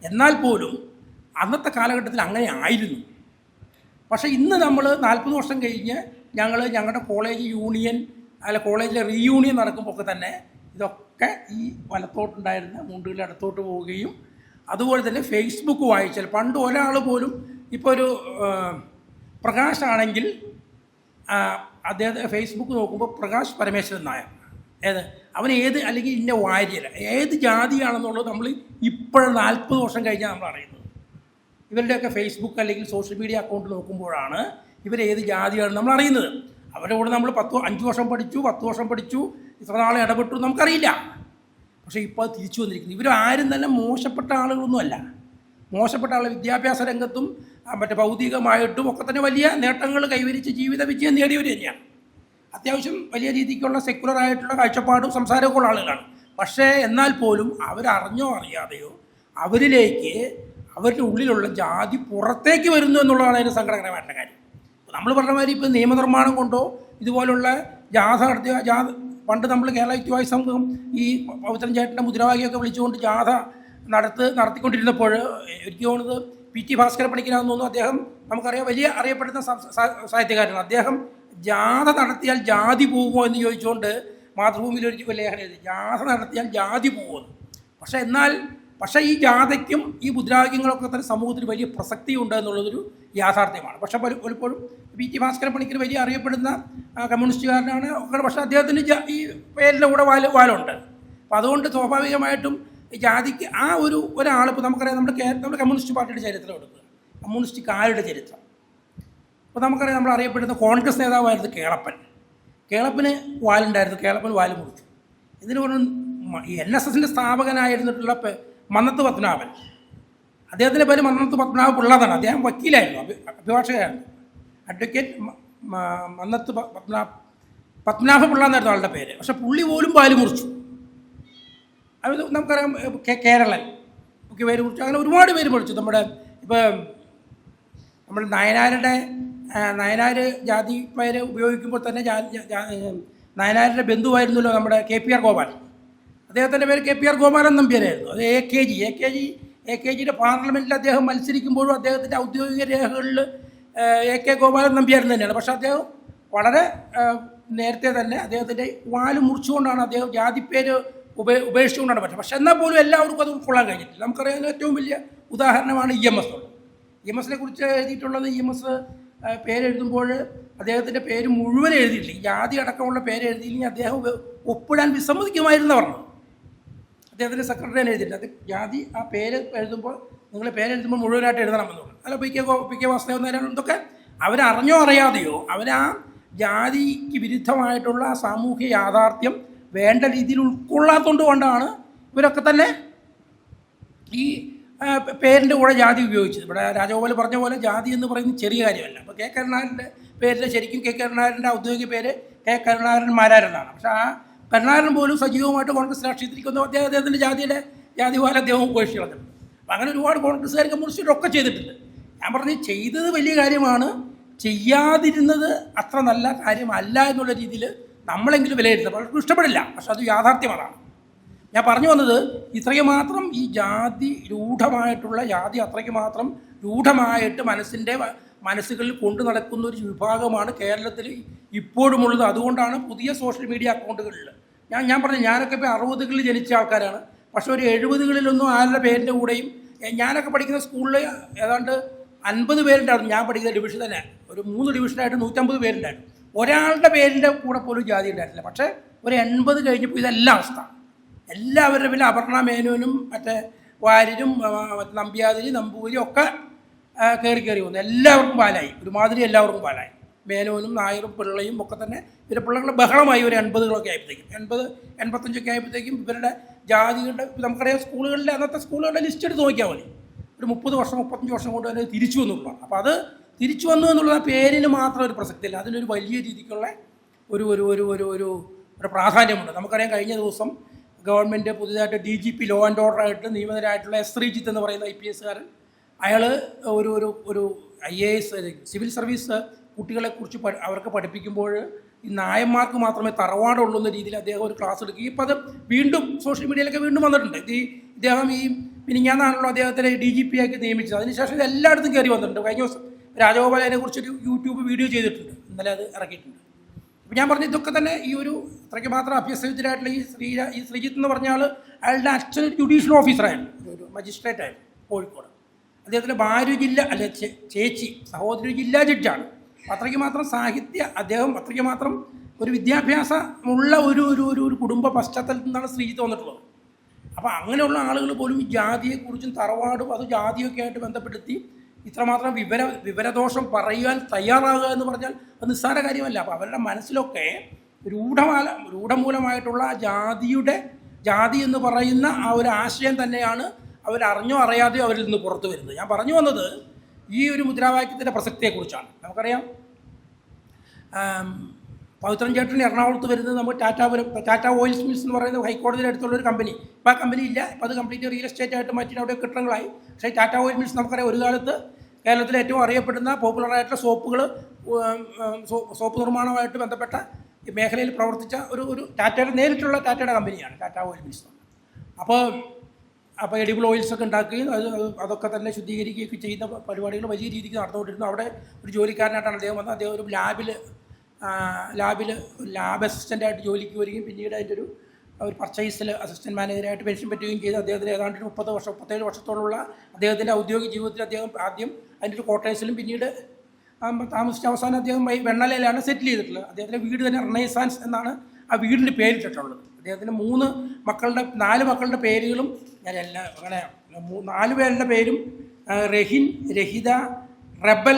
എന്നാൽ പോലും അന്നത്തെ കാലഘട്ടത്തിൽ അങ്ങനെ ആയിരുന്നു. പക്ഷേ ഇന്ന് നമ്മൾ 40 വർഷം കഴിഞ്ഞ് ഞങ്ങളുടെ കോളേജ് യൂണിയൻ കോളേജിലെ റീയൂണിയൻ നടക്കുമ്പോൾ തന്നെ ഇതൊക്കെ ഈ വലത്തോട്ടുണ്ടായിരുന്ന മുണ്ടുകൾ ഇടത്തോട്ട് പോവുകയും അതുപോലെ തന്നെ ഫേസ്ബുക്ക് വായിച്ചാൽ പണ്ട് ഒരാൾ പോലും ഇപ്പോൾ ഒരു പ്രകാശാണെങ്കിൽ അദ്ദേഹത്തെ ഫേസ്ബുക്ക് നോക്കുമ്പോൾ പ്രകാശ് പരമേശ്വരൻ നായർ അവൻ അല്ലെങ്കിൽ ഇന്ന വാര്യല ഏത് ജാതിയാണെന്നുള്ളത് നമ്മൾ ഇപ്പോഴും 40 വർഷം കഴിഞ്ഞാൽ നമ്മൾ അറിയുന്നത്. ഇവരുടെയൊക്കെ ഫേസ്ബുക്ക് അല്ലെങ്കിൽ സോഷ്യൽ മീഡിയ അക്കൗണ്ട് നോക്കുമ്പോഴാണ് ഇവരേത് ജാതിയാണെന്ന് നമ്മൾ അറിയുന്നത്. അവരുടെ കൂടെ നമ്മൾ 5 വർഷം പഠിച്ചു, 10 വർഷം പഠിച്ചു, ഇത്ര നാളെ ഇടപെട്ടു നമുക്കറിയില്ല. പക്ഷേ ഇപ്പോൾ അത് തിരിച്ചു വന്നിരിക്കുന്നു. ഇവരാരും തന്നെ മോശപ്പെട്ട ആളുകളൊന്നുമല്ല. മോശപ്പെട്ട ആൾ വിദ്യാഭ്യാസ രംഗത്തും മറ്റേ ഭൗതികമായിട്ടും ഒക്കെ തന്നെ വലിയ നേട്ടങ്ങൾ കൈവരിച്ച് ജീവിത വിജയം നേടിയവർ തന്നെയാണ്. അത്യാവശ്യം വലിയ രീതിക്കുള്ള സെക്യുലറായിട്ടുള്ള കാഴ്ചപ്പാടും സംസാരമൊക്കെ ഉള്ള ആളുകളാണ്. പക്ഷേ എന്നാൽ പോലും അവരറിഞ്ഞോ അറിയാതെയോ അവരിലേക്ക് അവരുടെ ഉള്ളിലുള്ള ജാതി പുറത്തേക്ക് വരുന്നു എന്നുള്ളതാണ് അതിന് സങ്കടകരമായിട്ടുള്ള കാര്യം. നമ്മൾ പറഞ്ഞ മാതിരി ഇപ്പോൾ നിയമനിർമ്മാണം കൊണ്ടോ ഇതുപോലുള്ള ജാഥ പണ്ട് നമ്മൾ കേരള യുക്തിവാദി സംഘം ഈ പവിത്രൻ ചേട്ടൻ്റെ മുദ്രാവാക്യമൊക്കെ വിളിച്ചുകൊണ്ട് ജാഥ നടത്തിക്കൊണ്ടിരുന്നപ്പോൾ എനിക്ക് തോന്നുന്നത് PT ഭാസ്കര പണിക്കരാണെന്ന് തോന്നുന്നു. അദ്ദേഹം നമുക്കറിയാം വലിയ അറിയപ്പെടുന്ന സാഹിത്യകാരനാണ്. അദ്ദേഹം ജാഥ നടത്തിയാൽ ജാതി പോകുമോ എന്ന് ചോദിച്ചുകൊണ്ട് മാതൃഭൂമിയിൽ ഒരു ലേഖനം എഴുതി, ജാഥ നടത്തിയാൽ ജാതി പോകുമെന്ന്. പക്ഷേ ഈ ജാഥയ്ക്കും ഈ മുദ്രാവാക്യങ്ങളൊക്കെ തന്നെ സമൂഹത്തിൽ വലിയ പ്രസക്തിയുണ്ട് എന്നുള്ളതൊരു യാഥാർത്ഥ്യമാണ്. പക്ഷേ പലപ്പോഴും PT ഭാസ്കര പണിക്കർ വലിയ അറിയപ്പെടുന്ന കമ്മ്യൂണിസ്റ്റുകാരനാണ്. പക്ഷേ അദ്ദേഹത്തിന് ഈ പേരിൻ്റെ കൂടെ വാലുണ്ട്. അപ്പോൾ അതുകൊണ്ട് സ്വാഭാവികമായിട്ടും ജാതിക്ക് ഒരാൾ ഇപ്പോൾ നമുക്കറിയാം നമ്മുടെ കമ്മ്യൂണിസ്റ്റ് പാർട്ടിയുടെ ചരിത്രം എടുക്കുക, കമ്മ്യൂണിസ്റ്റുകാരുടെ ചരിത്രം. അപ്പോൾ നമുക്കറിയാം നമ്മൾ അറിയപ്പെടുന്ന കോൺഗ്രസ് നേതാവായിരുന്നു കേളപ്പന് വാലുണ്ടായിരുന്നു. കേളപ്പൻ വാല് മുറിച്ചു. ഇതിന് പറഞ്ഞ NSSൻ്റെ സ്ഥാപകനായിരുന്നിട്ടുള്ള മന്നത്ത് പത്മനാഭൻ, അദ്ദേഹത്തിൻ്റെ പേര് മന്നത്ത് പത്മനാഭ പിള്ള എന്നാണ്. അദ്ദേഹം വക്കീലായിരുന്നു, അഭിഭാഷകനായിരുന്നു. അഡ്വക്കേറ്റ് മന്നത്ത് പത്മനാഭ പിള്ള എന്നായിരുന്നു ആളുടെ പേര്. പക്ഷെ പുള്ളി പോലും വാല് മുറിച്ചു. അത് നമുക്കറിയാം. കേരളൻ ഒക്കെ പേര് മുറിച്ചു. അങ്ങനെ ഒരുപാട് പേര് മുറിച്ചു. നമ്മുടെ നയനാർ ജാതി പേര് ഉപയോഗിക്കുമ്പോൾ തന്നെ നയനാരുടെ ബന്ധുവായിരുന്നല്ലോ നമ്മുടെ KPR ഗോപാൽ. അദ്ദേഹത്തിൻ്റെ പേര് KPR ഗോപാലൻ നമ്പ്യാരായിരുന്നു. അത് AKGയുടെ പാർലമെൻറ്റിൽ അദ്ദേഹം മത്സരിക്കുമ്പോഴും അദ്ദേഹത്തിൻ്റെ ഔദ്യോഗിക രേഖകളിൽ AK ഗോപാലൻ നമ്പ്യാരൻ തന്നെയാണ്. പക്ഷേ അദ്ദേഹം വളരെ നേരത്തെ തന്നെ അദ്ദേഹത്തിൻ്റെ വാല് മുറിച്ചുകൊണ്ടാണ് അദ്ദേഹം ജാതിപ്പേര് ഉപേക്ഷിച്ചുകൊണ്ടാണ് പറ്റുന്നത്. പക്ഷേ എന്നാൽ പോലും എല്ലാവർക്കും അത് ഉൾക്കൊള്ളാൻ കഴിഞ്ഞിട്ടില്ല. നമുക്കറിയാവുന്ന ഏറ്റവും വലിയ ഉദാഹരണമാണ് EMS. EMSനെ കുറിച്ച് എഴുതിയിട്ടുള്ളത്, EMS പേരെഴുതുമ്പോൾ അദ്ദേഹത്തിൻ്റെ പേര് മുഴുവൻ എഴുതിയിട്ടില്ല, ജാതി അടക്കമുള്ള പേര് എഴുതിയില്ലെങ്കിൽ അദ്ദേഹം ഒപ്പിടാൻ വിസമ്മതിക്കുമായിരുന്നു പറഞ്ഞു. അദ്ദേഹത്തിൻ്റെ സെക്രട്ടറിയാണ് എഴുതിയിട്ടുണ്ട്. അത് ജാതി ആ പേര് എഴുതുമ്പോൾ നിങ്ങൾ പേരെഴുതുമ്പോൾ മുഴുവനായിട്ട് എഴുതണമെന്നുള്ളൂ. അല്ല PK വാസുദേവൻ നായരാണ്. ഇതൊക്കെ അവരറിഞ്ഞോ അറിയാതെയോ അവരാ ജാതിക്ക് വിരുദ്ധമായിട്ടുള്ള ആ സാമൂഹ്യ യാഥാർത്ഥ്യം വേണ്ട രീതിയിൽ ഉൾക്കൊള്ളാത്തതുകൊണ്ട് കൊണ്ടാണ് ഇവരൊക്കെ തന്നെ ഈ പേരിൻ്റെ കൂടെ ജാതി ഉപയോഗിച്ചത്. ഇവിടെ രാജഗോപാൽ പറഞ്ഞ പോലെ ജാതി എന്ന് പറയുന്നത് ചെറിയ കാര്യമല്ല. അപ്പോൾ K കരുണാകരൻ്റെ പേരിൽ ശരിക്കും K കരുണാകരൻ്റെ ഔദ്യോഗിക പേര് K കരുണാകരൻ മാരാരെന്നാണ്. പക്ഷേ ആ കരുണാകരൻ പോലും സജീവമായിട്ട് കോൺഗ്രസ് രാഷ്ട്രീയത്തിലേക്ക് അദ്ദേഹത്തിൻ്റെ ജാതിവാല അദ്ദേഹം ഉപേക്ഷിച്ച് കളഞ്ഞിട്ടുണ്ട്. അപ്പം അങ്ങനെ ഒരുപാട് കോൺഗ്രസ്സുകാർ കമ്മ്യൂണിസ്റ്റുകാരൊക്കെ ചെയ്തിട്ടുണ്ട്. ഞാൻ പറഞ്ഞ് ചെയ്തത് വലിയ കാര്യമാണ്, ചെയ്യാതിരുന്നത് അത്ര നല്ല കാര്യമല്ല എന്നുള്ള രീതിയിൽ നമ്മളെങ്കിലും വിലയിരുത്തുക. പലർക്കും ഇഷ്ടപ്പെടില്ല, പക്ഷെ അത് യാഥാർത്ഥ്യമാണ്. ഞാൻ പറഞ്ഞു വന്നത് ഇത്രയ്ക്ക് മാത്രം ഈ ജാതി അത്രയ്ക്ക് മാത്രം രൂഢമായിട്ട് മനസ്സുകളിൽ കൊണ്ടു നടക്കുന്ന ഒരു വിഭാഗമാണ് കേരളത്തിൽ ഇപ്പോഴുമുള്ളത്. അതുകൊണ്ടാണ് പുതിയ സോഷ്യൽ മീഡിയ അക്കൗണ്ടുകളിൽ ഞാൻ പറഞ്ഞു, ഞാനൊക്കെ ഇപ്പോൾ 60കളിൽ ജനിച്ച ആൾക്കാരാണ്. പക്ഷേ ഒരു 70കളിലൊന്നും ആരുടെ പേരിൻ്റെ കൂടെയും ഞാനൊക്കെ പഠിക്കുന്ന സ്കൂളിൽ ഏതാണ്ട് 50 പേരുണ്ടായിരുന്നു. ഞാൻ പഠിക്കുന്ന ഡിവിഷൻ തന്നെ ഒരു 3 ഡിവിഷനായിട്ട് 150 പേരുണ്ടായിരുന്നു. ഒരാളുടെ പേരിൻ്റെ കൂടെ പോലും ജാതി ഉണ്ടായിട്ടില്ല. പക്ഷേ ഒരു 80 കഴിഞ്ഞപ്പോൾ ഇതെല്ലാം അവസ്ഥ. എല്ലാവരുടെ പിന്നെ അപർണ മേനോനും മറ്റേ വാര്യരും നമ്പ്യാതിരി നമ്പൂരി ഒക്കെ കയറി വന്നു. എല്ലാവർക്കും പാലായി, ഒരുമാതിരി എല്ലാവർക്കും പാലായി. മേനോനും നായരും പിള്ളയും ഒക്കെ തന്നെ ഇവരുടെ പിള്ളകളുടെ ബഹളമായി. ഒരു 80കളൊക്കെ ആയപ്പോഴത്തേക്കും 85 ആയപ്പോഴത്തേക്കും ഇവരുടെ ജാതികളുടെ നമുക്കറിയാം അന്നത്തെ സ്കൂളുകളുടെ ലിസ്റ്റ് എടുത്ത് നോക്കിയാൽ മതി. ഒരു 30 വർഷം 35 വർഷം കൊണ്ട് തന്നെ തിരിച്ചു വന്നിട്ടുള്ളതാണ്. അപ്പോൾ അത് തിരിച്ചു വന്നു എന്നുള്ള പേരിന് മാത്രം ഒരു പ്രസക്തിയില്ല, അതിനൊരു വലിയ രീതിക്കുള്ള ഒരു പ്രാധാന്യമുണ്ട്. നമുക്കറിയാം കഴിഞ്ഞ ദിവസം ഗവൺമെൻറ് പുതിയതായിട്ട് DGP ലോ ആൻഡ് ഓർഡർ ആയിട്ട് നിയമിതരായിട്ടുള്ള S. ശ്രീജിത്ത് എന്ന് പറയുന്ന IPS കാരൻ അയാൾ ഒരു ഒരു ഒരു IAS സിവിൽ സർവീസ് കുട്ടികളെക്കുറിച്ച് അവർക്ക് പഠിപ്പിക്കുമ്പോൾ ഈ നായന്മാർക്ക് മാത്രമേ തറവാടുള്ളൂ എന്ന രീതിയിൽ അദ്ദേഹം ഒരു ക്ലാസ് എടുക്കുകയും ഇപ്പോൾ അത് വീണ്ടും സോഷ്യൽ മീഡിയയിലൊക്കെ വീണ്ടും വന്നിട്ടുണ്ട്. ഇദ്ദേഹം മിനിഞ്ഞാന്നാണല്ലോ അദ്ദേഹത്തിനെ DGP ആക്കി നിയമിച്ചത്. അതിനുശേഷം ഇത് എല്ലായിടത്തും കയറി വന്നിട്ടുണ്ട്. കഴിഞ്ഞ ദിവസം രാജഗോപാലിനെ കുറിച്ചൊരു യൂട്യൂബ് വീഡിയോ ചെയ്തിട്ടുണ്ട്, ഇന്നലെ അത് ഇറക്കിയിട്ടുണ്ട്. അപ്പോൾ ഞാൻ പറഞ്ഞു ഇതൊക്കെ തന്നെ ഈ ഒരു അത്രയ്ക്ക് മാത്രം അഭ്യസ്തവിദ്യരായിട്ടുള്ള ഈ ശ്രീജിത്ത് എന്ന് പറഞ്ഞ ആൾ അയാളുടെ അച്ഛൻ ജുഡീഷ്യൽ ഓഫീസറായിരുന്നു, ഒരു മജിസ്ട്രേറ്റ് ആയിരുന്നു കോഴിക്കോട്. അദ്ദേഹത്തിൻ്റെ ഭാര്യ ജില്ല അല്ലെ ചേച്ചി സഹോദരി ജില്ലാ ജഡ്ജാണ്. അത്രയ്ക്ക് മാത്രം അദ്ദേഹം അത്രയ്ക്ക് മാത്രം ഒരു വിദ്യാഭ്യാസമുള്ള ഒരു കുടുംബ പശ്ചാത്തലത്തിൽ നിന്നാണ് ശ്രീജിത്ത് വന്നിട്ടുള്ളത്. അപ്പോൾ അങ്ങനെയുള്ള ആളുകൾ പോലും ഈ ജാതിയെക്കുറിച്ചും തറവാടും അത് ജാതിയൊക്കെ ആയിട്ട് ബന്ധപ്പെടുത്തി ഇത്രമാത്രം വിവരദോഷം പറയാൻ തയ്യാറാകുക എന്ന് പറഞ്ഞാൽ അത് നിസ്സാര കാര്യമല്ല. അപ്പോൾ അവരുടെ മനസ്സിലൊക്കെ രൂഢമൂലമായിട്ടുള്ള ജാതി എന്ന് പറയുന്ന ആ ഒരു ആശയം തന്നെയാണ് അവരറിഞ്ഞോ അറിയാതെയോ അവരിൽ നിന്ന് പുറത്തു വരുന്നത്. ഞാൻ പറഞ്ഞു വന്നത് ഈ ഒരു മുദ്രാവാക്യത്തിൻ്റെ പ്രസക്തിയെക്കുറിച്ചാണ്. നമുക്കറിയാം പവിത്രൻ ചേട്ടൻ എറണാകുളത്ത് വരുന്നത് നമുക്ക് ടാറ്റ ഓയിൽസ് മിൽസ് എന്ന് പറയുന്നത് ഹൈക്കോടതിയുടെ അടുത്തുള്ളൊരു കമ്പനി. ഇപ്പോൾ ആ കമ്പനി ഇല്ല, ഇപ്പോൾ അത് കംപ്ലീറ്റ് റിയൽ എസ്റ്റേറ്റ് ആയിട്ട് മാറ്റി അവിടെ കെട്ടിടങ്ങളായി. പക്ഷേ ടാറ്റ ഓയിൽ മിൽസ് നമുക്കറിയാം ഒരു കാലത്ത് കേരളത്തിലെ ഏറ്റവും അറിയപ്പെടുന്ന പോപ്പുലറായിട്ടുള്ള സോപ്പ് നിർമ്മാണവുമായിട്ട് ബന്ധപ്പെട്ട മേഖലയിൽ പ്രവർത്തിച്ച ഒരു നേരിട്ടുള്ള ടാറ്റയുടെ കമ്പനിയാണ് ടാറ്റ ഓയിൽ മിൽസ്. അപ്പോൾ എഡിബിൾ ഓയിൽസൊക്കെ ഉണ്ടാക്കുകയും അതൊക്കെ തന്നെ ശുദ്ധീകരിക്കുകയൊക്കെ ചെയ്യുന്ന പരിപാടികൾ വലിയ രീതിക്ക് നടന്നുകൊണ്ടിരുന്നു. അവിടെ ഒരു ജോലിക്കാരനായിട്ടാണ് അദ്ദേഹം വന്നത്. അദ്ദേഹം ഒരു ലാബ് അസിസ്റ്റൻ്റായിട്ട് ജോലിക്ക് വരികയും പിന്നീട് അതിൻ്റെ ഒരു പർച്ചേസിൽ അസിസ്റ്റൻറ്റ് മാനേജറായിട്ട് പെൻഷൻ പറ്റുകയും ചെയ്ത് അദ്ദേഹത്തിന് ഏതാണ്ട് 37 വർഷത്തോളമുള്ള അദ്ദേഹത്തിൻ്റെ ഔദ്യോഗിക ജീവിതത്തിൽ അദ്ദേഹം ആദ്യം അതിൻ്റെ ഒരു ക്വാർട്ടേഴ്സിലും പിന്നീട് താമസിച്ച അവസാനം അദ്ദേഹം വെണ്ണലയിലാണ് സെറ്റിൽ ചെയ്തിട്ടുള്ളത്. അദ്ദേഹത്തിൻ്റെ വീട് തന്നെ റെനൈസാൻസ് എന്നാണ് ആ വീടിന് പേരിട്ടിട്ടുള്ളത്. അദ്ദേഹത്തിന് 4 മക്കളുടെ പേരുകളും ഞാൻ അങ്ങനെ 4 പേരുടെ പേരും റഹിൻ, രഹിത, റബൽ,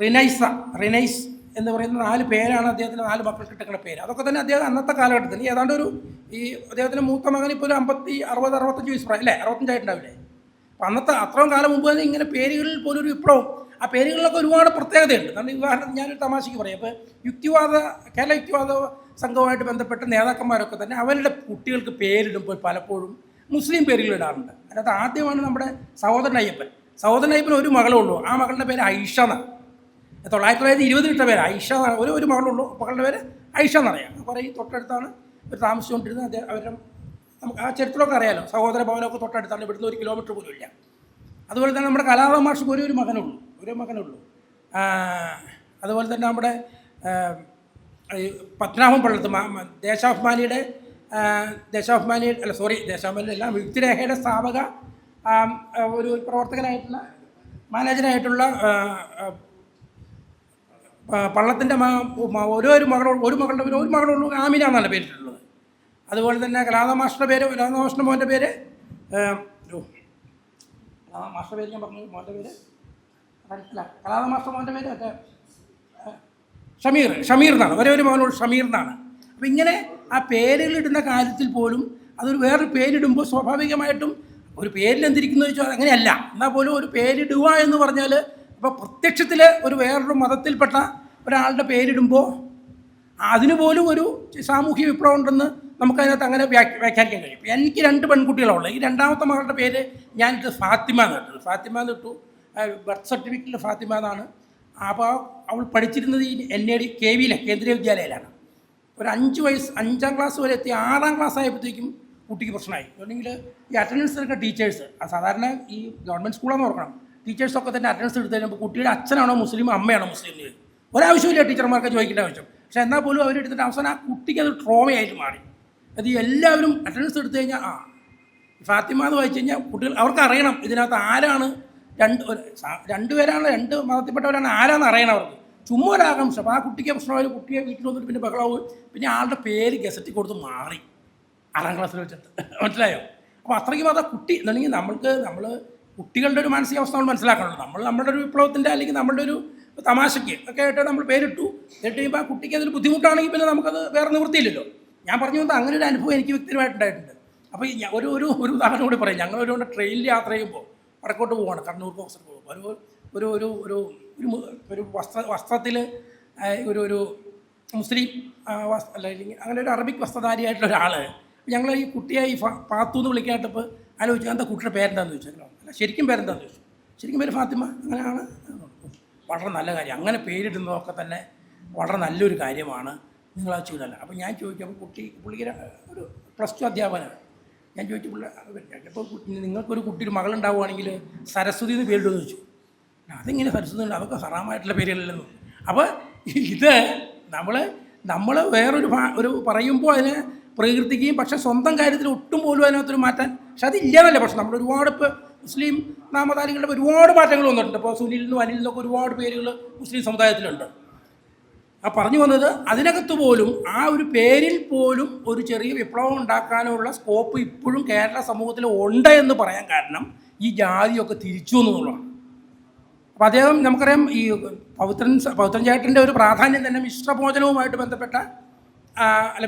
റിനൈസ് എന്ന് പറയുന്ന 4 പേരാണ് അദ്ദേഹത്തിന് 4 മക്കൾക്ക് ഇട്ടിക്കുന്ന പേര്. അതൊക്കെ തന്നെ അദ്ദേഹം അന്നത്തെ കാലഘട്ടത്തിൽ ഏതാണ്ട് അദ്ദേഹത്തിൻ്റെ മൂത്ത മകൻ ഇപ്പോൾ ഒരു 60-65 വയസ്സ് പ്രായം അല്ലേ, 65 ആയിട്ടുണ്ടാവില്ലേ. അപ്പം അന്നത്തെ അത്രയും കാലം മുമ്പ് തന്നെ ഇങ്ങനെ പേരുകളിൽ പോലും ഒരു വിപ്ലവം. ആ പേരുകളിലൊക്കെ ഒരുപാട് പ്രത്യേകതയുണ്ട്. കാരണം ഉദാഹരണത്തിന് ഞാനൊരു തമാശയ്ക്ക് പറയാം. ഇപ്പോൾ കേരള യുക്തിവാദ സംഘവുമായിട്ട് ബന്ധപ്പെട്ട നേതാക്കന്മാരൊക്കെ തന്നെ അവരുടെ കുട്ടികൾക്ക് പേരിടുമ്പോൾ പലപ്പോഴും മുസ്ലിം പേരുകൾ ഇടാറുണ്ട്. അതിനകത്ത് ആദ്യമാണ് നമ്മുടെ സഹോദരൻ അയ്യപ്പൻ ഒരു മകളേ ഉള്ളൂ. ആ മകളുടെ പേര് ഐഷ എന്നാണ്. 1920 ഇട്ട പേര് ഐഷ എന്നാണ്. ഒരു മകളുള്ളൂ, മകളുടെ പേര് ഐഷ എന്നറിയാം. കുറേ തൊട്ടടുത്താണ് ഇവർ താമസിച്ചുകൊണ്ടിരുന്നത്. അവരുടെ നമുക്ക് ആ ചരിത്രമൊക്കെ അറിയാലോ. സഹോദര ഭവനമൊക്കെ തൊട്ടടുത്താണ്, ഇവിടുന്ന് 1 കിലോമീറ്റർ പോലും ഇല്ല. അതുപോലെ തന്നെ നമ്മുടെ കലാധര മാഷക്ക് ഒരു മകനുള്ളൂ. അതുപോലെ തന്നെ നമ്മുടെ പത്മനാഭൻ പള്ളത്ത് ദേശാഭിമാനിയുടെ വ്യക്തിരേഖയുടെ സ്ഥാപക ഒരു പ്രവർത്തകനായിട്ടുള്ള മാനേജരായിട്ടുള്ള പള്ളത്തിൻ്റെ ഒരു മകളുള്ളൂ ആമിന എന്നാണ് പേരിട്ടുള്ളത്. അതുപോലെ തന്നെ കലാധമാഷ്ടൻ്റെ മോൻ്റെ പേര് ഞാൻ പറഞ്ഞു. മോൻ്റെ പേര് കലാധമാഷ്ട മോൻ്റെ പേര് ഷമീർ എന്നാണ്. ഒരു മകനോട് ഷമീർ എന്നാണ്. അപ്പം ഇങ്ങനെ ആ പേരുകളിടുന്ന കാര്യത്തിൽ പോലും അതൊരു വേറൊരു പേരിടുമ്പോൾ സ്വാഭാവികമായിട്ടും ഒരു പേരിൽ എന്തിരിക്കുന്നു ചോദിച്ചാൽ അങ്ങനെയല്ല. എന്നാൽ പോലും ഒരു പേരിടുക എന്ന് പറഞ്ഞാൽ ഇപ്പോൾ പ്രത്യക്ഷത്തിൽ ഒരു വേറൊരു മതത്തിൽപ്പെട്ട ഒരാളുടെ പേരിടുമ്പോൾ അതിന് പോലും ഒരു സാമൂഹ്യ വിപ്ലവം ഉണ്ടെന്ന് നമുക്കതിനകത്ത് അങ്ങനെ വ്യാഖ്യാനിക്കാൻ കഴിയും. എനിക്ക് 2 പെൺകുട്ടികളുള്ളത്. ഈ രണ്ടാമത്തെ മകളുടെ പേര് ഞാനിട്ട് ഫാത്തിമ എന്ന് ഇട്ടു. ബർത്ത് സർട്ടിഫിക്കറ്റിൽ ഫാത്തിമ എന്നാണ്. അപ്പോൾ അവൾ പഠിച്ചിരുന്നത് ഈ NAD KV കേന്ദ്രീയ വിദ്യാലയയിലാണ്. ഒരു 5 ക്ലാസ് വരെ എത്തി. 6ാം ക്ലാസ് ആയപ്പോഴത്തേക്കും കുട്ടിക്ക് പ്രശ്നമായി. അല്ലെങ്കിൽ ഈ അറ്റൻഡൻസ് എടുക്കുന്ന ടീച്ചേഴ്സ് സാധാരണ ഈ ഗവൺമെൻറ് സ്കൂളാണെന്ന് ഓർക്കണം. ടീച്ചേഴ്സൊക്കെ തന്നെ അറ്റൻഡൻസ് എടുത്ത് കഴിയുമ്പോൾ കുട്ടിയുടെ അച്ഛനാണോ മുസ്ലിം അമ്മയാണോ മുസ്ലിം ഒരാവശ്യമില്ല ടീച്ചർമാർക്ക് ചോദിക്കേണ്ട ആവശ്യം. പക്ഷേ എന്നാൽ പോലും അവരെടുത്തിട്ട് അവസാനം ആ കുട്ടിക്ക് അത് ട്രോമയായിട്ട് മാറി. അത് എല്ലാവരും അറ്റൻഡൻസ് എടുത്തു കഴിഞ്ഞാൽ ഫാത്തിമ എന്ന് വായിച്ചു കഴിഞ്ഞാൽ കുട്ടികൾ അവർക്ക് അറിയണം ഇതിനകത്ത് ആരാണ്. 2 പേരാണ്, 2 മതത്തിൽപ്പെട്ടവരാണ്, ആരാന്ന് അറിയണം അവർക്ക്. ചുമ്മാ ഒരാകാംക്ഷ. അപ്പോൾ ആ കുട്ടിക്ക് പ്രശ്നമായാലും കുട്ടിയെ വീട്ടിൽ വന്നിട്ട് പിന്നെ ബഹളാവും. പിന്നെ ആളുടെ പേര് ഗസറ്റിൽ കൊടുത്ത് മാറി 6ാം ക്ലാസ്സിൽ വെച്ചിട്ട്. മനസ്സിലായോ? അപ്പോൾ അത്രയ്ക്കും അത് കുട്ടി എന്നുണ്ടെങ്കിൽ നമ്മൾ കുട്ടികളുടെ ഒരു മാനസികാവസ്ഥ നമ്മൾ മനസ്സിലാക്കണമല്ലോ. നമ്മളുടെ ഒരു വിപ്ലവത്തിൻ്റെ അല്ലെങ്കിൽ നമ്മളുടെ ഒരു തമാശയ്ക്ക് ഒക്കെ ആയിട്ട് നമ്മൾ പേരിട്ട് കഴിയുമ്പോൾ ആ കുട്ടിക്ക് അതൊരു ബുദ്ധിമുട്ടാണെങ്കിൽ പിന്നെ നമുക്കത് വേറെ നിവൃത്തിയില്ലല്ലോ. ഞാൻ പറഞ്ഞു വന്നത് അങ്ങനെ ഒരു അനുഭവം എനിക്ക് വ്യക്തിപരമായിട്ടുണ്ടായിട്ടുണ്ട്. അപ്പോൾ ഒരു ഉദാഹരണം കൂടി പറയാം. ഞങ്ങളൊരു ട്രെയിനിൽ യാത്ര ചെയ്യുമ്പോൾ വടക്കോട്ട് പോവുകയാണ്, കണ്ണൂർ ബോക്സർ പോകുമ്പോൾ ഒരു വസ്ത്രത്തിൽ ഒരു മുസ്ലിം അല്ലെങ്കിൽ അങ്ങനെ ഒരു അറബിക് വസ്ത്രധാരിയായിട്ടുള്ള ഒരാൾ ഞങ്ങൾ ഈ കുട്ടിയെ ഈ പാത്തു എന്ന് വിളിക്കാനായിട്ടപ്പോൾ ആലോചിച്ചു എന്താ കുട്ടിയുടെ പേരെന്താണെന്ന് ചോദിച്ചാൽ അല്ല ശരിക്കും പേരെന്താണെന്ന് ചോദിച്ചു. ശരിക്കും പേര് ഫാത്തിമ, അങ്ങനെയാണ്. വളരെ നല്ല കാര്യം. അങ്ങനെ പേരിടുന്നതൊക്കെ തന്നെ വളരെ നല്ലൊരു കാര്യമാണ്. നിങ്ങളത് ചെയ്തല്ല. അപ്പോൾ ഞാൻ ചോദിച്ചു, അപ്പോൾ പുള്ളിക്ക് ഒരു +2 അധ്യാപകനാണ്. ഞാൻ ചോദിച്ചു, അപ്പോൾ നിങ്ങൾക്കൊരു ഒരു മകളുണ്ടാവുകയാണെങ്കിൽ സരസ്വതി എന്ന് പേരിടുമെന്ന് ചോദിച്ചു. അതെങ്ങനെ സരസ്വതി ഉണ്ട്, അതൊക്കെ ഹറാമായിട്ടുള്ള പേരുകളില്ലെന്ന്. അപ്പോൾ ഇത് നമ്മൾ വേറൊരു പറയുമ്പോൾ അതിനെ പ്രകീർത്തിക്കുകയും, പക്ഷേ സ്വന്തം കാര്യത്തിൽ ഒട്ടും പോലും അതിനകത്തൊരു മാറ്റാൻ, പക്ഷെ അതില്ലാന്നല്ല. പക്ഷെ നമ്മൾ ഒരുപാട് ഇപ്പോൾ മുസ്ലിം നാമധാരികളുടെ ഒരുപാട് മാറ്റങ്ങൾ വന്നിട്ടുണ്ട്. ഇപ്പോൾ സുനിൽ നിന്നും അനിൽ നിന്നൊക്കെ ഒരുപാട് പേരുകൾ മുസ്ലിം സമുദായത്തിലുണ്ട്. ആ പറഞ്ഞു വന്നത് അതിനകത്ത് പോലും ആ ഒരു പേരിൽ പോലും ഒരു ചെറിയ വിപ്ലവം ഉണ്ടാക്കാനുള്ള സ്കോപ്പ് ഇപ്പോഴും കേരള സമൂഹത്തിൽ ഉണ്ട് എന്ന് പറയാൻ കാരണം ഈ ജാതിയൊക്കെ തിരിച്ചു എന്നുള്ളതാണ്. അപ്പോൾ അദ്ദേഹം നമുക്കറിയാം, ഈ പൗത്രൻ ചേട്ടൻ്റെ ഒരു പ്രാധാന്യം തന്നെ മിശ്രഭോജനവുമായിട്ട് ബന്ധപ്പെട്ട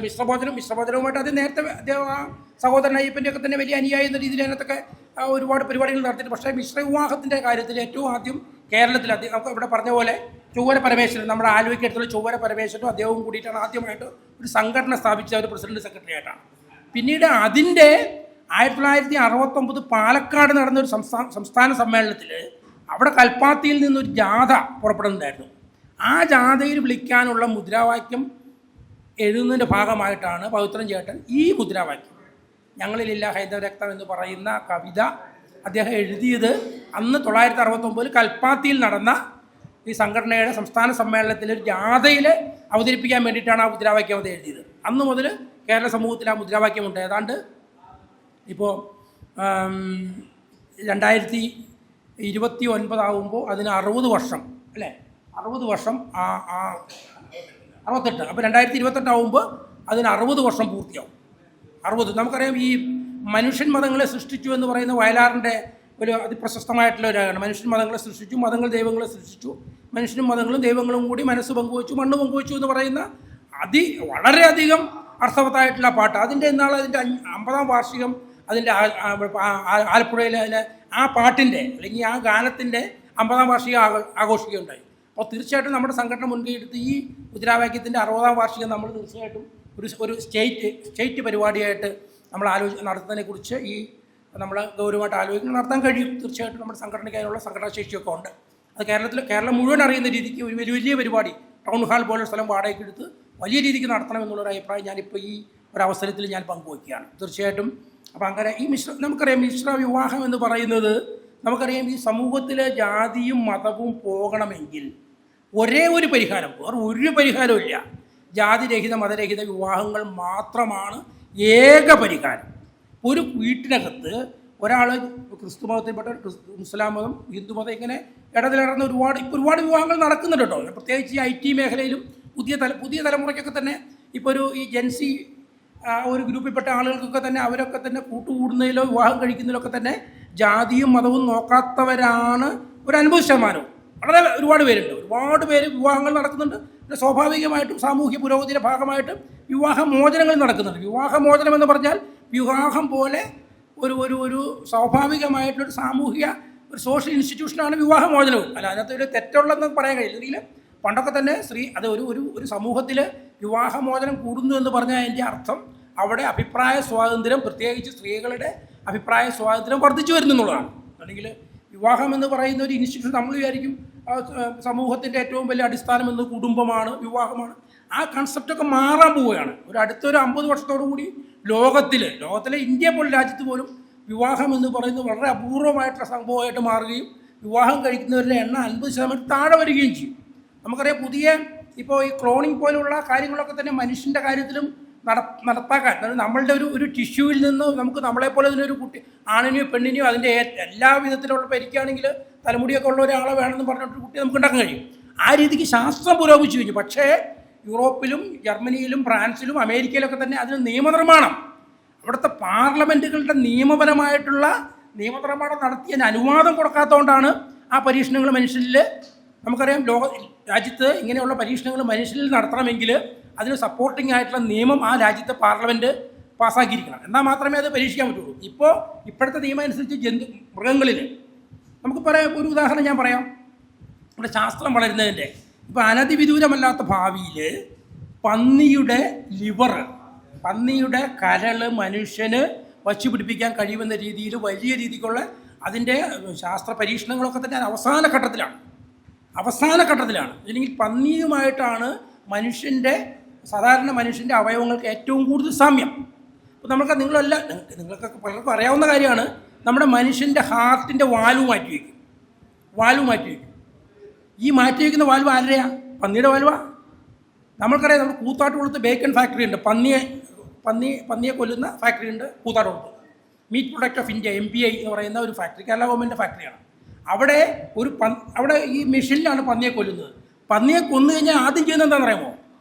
മിശ്രഭോജനവുമായിട്ട് അത് നേരത്തെ അദ്ദേഹം ആ സഹോദരൻ അയ്യപ്പൻ്റെ ഒക്കെ തന്നെ വലിയ അനുയായി എന്ന രീതിയിൽ അതിനകത്തൊക്കെ ഒരുപാട് പരിപാടികൾ നടത്തിയിട്ട്, പക്ഷേ മിശ്ര വിവാഹത്തിൻ്റെ കാര്യത്തിൽ ഏറ്റവും ആദ്യം കേരളത്തിൽ നമുക്ക് ഇവിടെ പറഞ്ഞ പോലെ ചൊവ്വര പരമേശ്വരൻ, നമ്മുടെ ആലുവയ്ക്ക് അടുത്തുള്ള ചൊവ്വര പരമേശ്വരനും അദ്ദേഹവും കൂടിയിട്ടാണ് ആദ്യമായിട്ട് ഒരു സംഘടന സ്ഥാപിച്ച ഒരു പ്രസിഡന്റ് സെക്രട്ടറി ആയിട്ടാണ്. പിന്നീട് അതിൻ്റെ 1969 പാലക്കാട് നടന്ന ഒരു സംസ്ഥാന സമ്മേളനത്തിൽ അവിടെ കൽപ്പാത്തിയിൽ നിന്നൊരു ജാഥ പുറപ്പെടുന്നുണ്ടായിരുന്നു. ആ ജാഥയിൽ വിളിക്കാനുള്ള മുദ്രാവാക്യം എഴുതുന്നതിൻ്റെ ഭാഗമായിട്ടാണ് പവിത്രൻ ചേട്ടൻ ഈ മുദ്രാവാക്യം, ഞങ്ങളിലില്ല ഹൈന്ദവ രക്തം എന്ന് പറയുന്ന കവിത അദ്ദേഹം എഴുതിയത് അന്ന് 1969 കൽപ്പാത്തിയിൽ നടന്ന ഈ സംഘടനയുടെ സംസ്ഥാന സമ്മേളനത്തിൽ ഒരു ജാഥയിൽ അവതരിപ്പിക്കാൻ വേണ്ടിയിട്ടാണ് ആ മുദ്രാവാക്യം അത് എഴുതിയത്. അന്ന് മുതൽ കേരള സമൂഹത്തിൽ ആ മുദ്രാവാക്യമുണ്ട്. ഏതാണ്ട് ഇപ്പോൾ 2029 ആകുമ്പോൾ അതിന് 60 വർഷം, അല്ലേ? 60 വർഷം 68. അപ്പോൾ 2028 ആകുമ്പോൾ അതിന് 60 വർഷം പൂർത്തിയാവും. 60. നമുക്കറിയാം, ഈ മനുഷ്യൻ മതങ്ങളെ സൃഷ്ടിച്ചു എന്ന് പറയുന്ന വയലാറിൻ്റെ ഒരു അതിപ്രശസ്തമായിട്ടുള്ള ഒരു കാര്യമാണ്. മനുഷ്യൻ മതങ്ങളെ സൃഷ്ടിച്ചു, മതങ്ങൾ ദൈവങ്ങളെ സൃഷ്ടിച്ചു, മനുഷ്യനും മതങ്ങളും ദൈവങ്ങളും കൂടി മനസ്സ് പങ്കുവച്ചു, മണ്ണ് പങ്കുവച്ചു എന്ന് പറയുന്ന വളരെയധികം അർത്ഥവത്തായിട്ടുള്ള പാട്ട്. അതിൻ്റെ എന്നാൾ അതിൻ്റെ 50ാം വാർഷികം അതിൻ്റെ ആലപ്പുഴയിൽ ആ പാട്ടിൻ്റെ അല്ലെങ്കിൽ ആ ഗാനത്തിൻ്റെ 50ാം വാർഷികം ആഘോഷിക്കുകയുണ്ടായി. അപ്പോൾ തീർച്ചയായിട്ടും നമ്മുടെ സംഘടന മുൻകൈ എടുത്ത് ഈ മുദ്രാവാക്യത്തിൻ്റെ 60ാം വാർഷികം നമ്മൾ തീർച്ചയായിട്ടും ഒരു സ്റ്റേറ്റ് പരിപാടിയായിട്ട് നമ്മൾ നടത്തുന്നതിനെക്കുറിച്ച് നമ്മൾ ഗൗരവമായിട്ട് ആലോചിക്കണം, നടത്താൻ കഴിയും. തീർച്ചയായിട്ടും നമ്മുടെ സംഘടനയ്ക്ക് അതിനുള്ള സംഘടനാശേഷിയൊക്കെ ഉണ്ട്. അത് കേരളം മുഴുവൻ അറിയുന്ന രീതിക്ക് ഒരു വലിയ പരിപാടി ടൗൺ ഹാൾ പോലുള്ള സ്ഥലം വാടകയ്ക്ക് എടുത്ത് വലിയ രീതിക്ക് നടത്തണമെന്നുള്ളൊരു അഭിപ്രായം ഞാനിപ്പോൾ ഈ ഒരവസരത്തിൽ ഞാൻ പങ്കുവയ്ക്കുകയാണ്. തീർച്ചയായിട്ടും അപ്പോൾ അങ്ങനെ നമുക്കറിയാം, മിശ്ര വിവാഹം എന്ന് പറയുന്നത് നമുക്കറിയാം, ഈ സമൂഹത്തിലെ ജാതിയും മതവും പോകണമെങ്കിൽ ഒരേ ഒരു പരിഹാരം, വേറെ ഒരു പരിഹാരവും ഇല്ല. ജാതിരഹിത മതരഹിത വിവാഹങ്ങൾ മാത്രമാണ് ഏക പരിഹാരം. ഒരു വീട്ടിനകത്ത് ഒരാൾ ക്രിസ്തു മതത്തിൽപ്പെട്ട മുസ്ലാം മതം, ഹിന്ദു മതം, ഇങ്ങനെ ഇടതിലിടർന്ന് ഒരുപാട് വിവാഹങ്ങൾ നടക്കുന്നുണ്ട് കേട്ടോ. പ്രത്യേകിച്ച് ഈ IT മേഖലയിലും പുതിയ തലമുറയ്ക്കൊക്കെ തന്നെ ഇപ്പോൾ ഈ ജെൻസി ഒരു ഗ്രൂപ്പിൽപ്പെട്ട ആളുകൾക്കൊക്കെ തന്നെ അവരൊക്കെ തന്നെ കൂട്ടുകൂടുന്നതിലോ വിവാഹം കഴിക്കുന്നതിലൊക്കെ തന്നെ ജാതിയും മതവും നോക്കാത്തവരാണ് ഒരു 50%. ഒരുപാട് പേരുണ്ട്. ഒരുപാട് പേര് വിവാഹങ്ങൾ നടക്കുന്നുണ്ട്. പിന്നെ സ്വാഭാവികമായിട്ടും സാമൂഹ്യ പുരോഗതിയുടെ ഭാഗമായിട്ട് വിവാഹമോചനങ്ങൾ നടക്കുന്നുണ്ട്. വിവാഹമോചനം എന്ന് പറഞ്ഞാൽ വിവാഹം പോലെ ഒരു സ്വാഭാവികമായിട്ടൊരു സാമൂഹിക ഒരു സോഷ്യൽ ഇൻസ്റ്റിറ്റ്യൂഷനാണ് വിവാഹമോചനവും. അല്ല, അതിനകത്ത് ഒരു തെറ്റുള്ളതെന്ന് പറയാൻ കഴിയില്ല. അല്ലെങ്കിൽ പണ്ടൊക്കെ തന്നെ അത് ഒരു സമൂഹത്തിൽ വിവാഹമോചനം കൂടുന്നു എന്ന് പറഞ്ഞാൽ അതിൻ്റെ അർത്ഥം അവിടെ അഭിപ്രായ സ്വാതന്ത്ര്യം, പ്രത്യേകിച്ച് സ്ത്രീകളുടെ അഭിപ്രായ സ്വാതന്ത്ര്യം വർദ്ധിച്ചു വരുന്നു എന്നുള്ളതാണ്. അല്ലെങ്കിൽ വിവാഹം എന്ന് പറയുന്ന ഒരു ഇൻസ്റ്റിറ്റ്യൂഷൻ നമ്മൾ വിചാരിക്കും സമൂഹത്തിൻ്റെ ഏറ്റവും വലിയ അടിസ്ഥാനം എന്ന് കുടുംബമാണ്, വിവാഹമാണ്. ആ കൺസെപ്റ്റൊക്കെ മാറാൻ പോവുകയാണ്. അടുത്തൊരു 50 വർഷത്തോടു കൂടി ലോകത്തിലെ ഇന്ത്യ പോലെ രാജ്യത്ത് പോലും വിവാഹം എന്ന് പറയുന്നത് വളരെ അപൂർവമായിട്ടുള്ള സംഭവമായിട്ട് മാറുകയും വിവാഹം കഴിക്കുന്നവരുടെ എണ്ണം 50% താഴെ വരികയും ചെയ്യും. നമുക്കറിയാം, ഇപ്പോൾ ഈ ക്ലോണിംഗ് പോലുള്ള കാര്യങ്ങളൊക്കെ തന്നെ മനുഷ്യൻ്റെ കാര്യത്തിലും നടപ്പാക്കാൻ, നമ്മളുടെ ഒരു ടിഷ്യൂവിൽ നിന്ന് നമുക്ക് നമ്മളെപ്പോലെ ഇതിനൊരു കുട്ടി, ആണിനെയോ പെണ്ണിനെയോ അതിൻ്റെ എല്ലാ വിധത്തിലുള്ള പരിക്കാണെങ്കിൽ തലമുടിയൊക്കെ ഉള്ള ഒരാളെ വേണമെന്ന് പറഞ്ഞിട്ടൊരു കുട്ടി നമുക്ക് ഉണ്ടാക്കാൻ കഴിയും. ആ രീതിക്ക് ശാസ്ത്രം പുരോഗമിച്ചു കഴിഞ്ഞു. പക്ഷേ യൂറോപ്പിലും ജർമ്മനിയിലും ഫ്രാൻസിലും അമേരിക്കയിലൊക്കെ തന്നെ അതിന് നിയമനിർമ്മാണം, അവിടുത്തെ പാർലമെൻറ്റുകളുടെ നിയമനിർമ്മാണം നടത്തിയതിന് അനുവാദം കൊടുക്കാത്തതുകൊണ്ടാണ് ആ പരീക്ഷണങ്ങൾ മനുഷ്യരിൽ, നമുക്കറിയാം രാജ്യത്ത് ഇങ്ങനെയുള്ള പരീക്ഷണങ്ങൾ മനുഷ്യരിൽ നടത്തണമെങ്കിൽ അതിന് സപ്പോർട്ടിംഗ് ആയിട്ടുള്ള നിയമം ആ രാജ്യത്തെ പാർലമെൻറ്റ് പാസ്സാക്കിയിരിക്കണം. എന്നാൽ മാത്രമേ അത് പരീക്ഷിക്കാൻ പറ്റുള്ളൂ. ഇപ്പോഴത്തെ നിയമം അനുസരിച്ച് മൃഗങ്ങളിൽ നമുക്ക് പറയാം, ഒരു ഉദാഹരണം ഞാൻ പറയാം. നമ്മുടെ ശാസ്ത്രം വളരുന്നതിൻ്റെ ഇപ്പോൾ അനധിവിദൂരമല്ലാത്ത ഭാവിയിൽ പന്നിയുടെ ലിവർ, പന്നിയുടെ കരൾ മനുഷ്യന് വച്ചു പിടിപ്പിക്കാൻ കഴിയുമെന്ന രീതിയിൽ വലിയ രീതിക്കുള്ള അതിൻ്റെ ശാസ്ത്ര പരീക്ഷണങ്ങളൊക്കെ തന്നെ അവസാന ഘട്ടത്തിലാണ്. അല്ലെങ്കിൽ പന്നിയുമായിട്ടാണ് സാധാരണ മനുഷ്യൻ്റെ അവയവങ്ങൾക്ക് ഏറ്റവും കൂടുതൽ സാമ്യം. അപ്പോൾ നിങ്ങൾക്ക് പലർക്കും അറിയാവുന്ന കാര്യമാണ്, നമ്മുടെ മനുഷ്യൻ്റെ ഹാർട്ടിൻ്റെ വാൽവ് മാറ്റി വയ്ക്കും. ഈ മാറ്റി വയ്ക്കുന്ന വാൽവ് ആരുടെയാ? പന്നിയുടെ വാൽവാ. നമ്മൾക്കറിയാം, നമ്മൾ കൂത്താട്ടുകുളത്ത് ബേക്കൺ ഫാക്ടറി ഉണ്ട്, പന്നിയെ കൊല്ലുന്ന ഫാക്ടറി ഉണ്ട് കൂത്താട്ടുകുളത്ത്. Meat product of India MPI എന്ന് പറയുന്ന ഒരു ഫാക്ടറി, കേരള ഗവൺമെൻറ് ഫാക്ടറിയാണ്. അവിടെ ഈ മെഷീനിലാണ് പന്നിയെ കൊല്ലുന്നത്. പന്നിയെ കൊന്നു കഴിഞ്ഞാൽ ആദ്യം ചെയ്യുന്നത് എന്താണെന്ന് അറിയാമോ?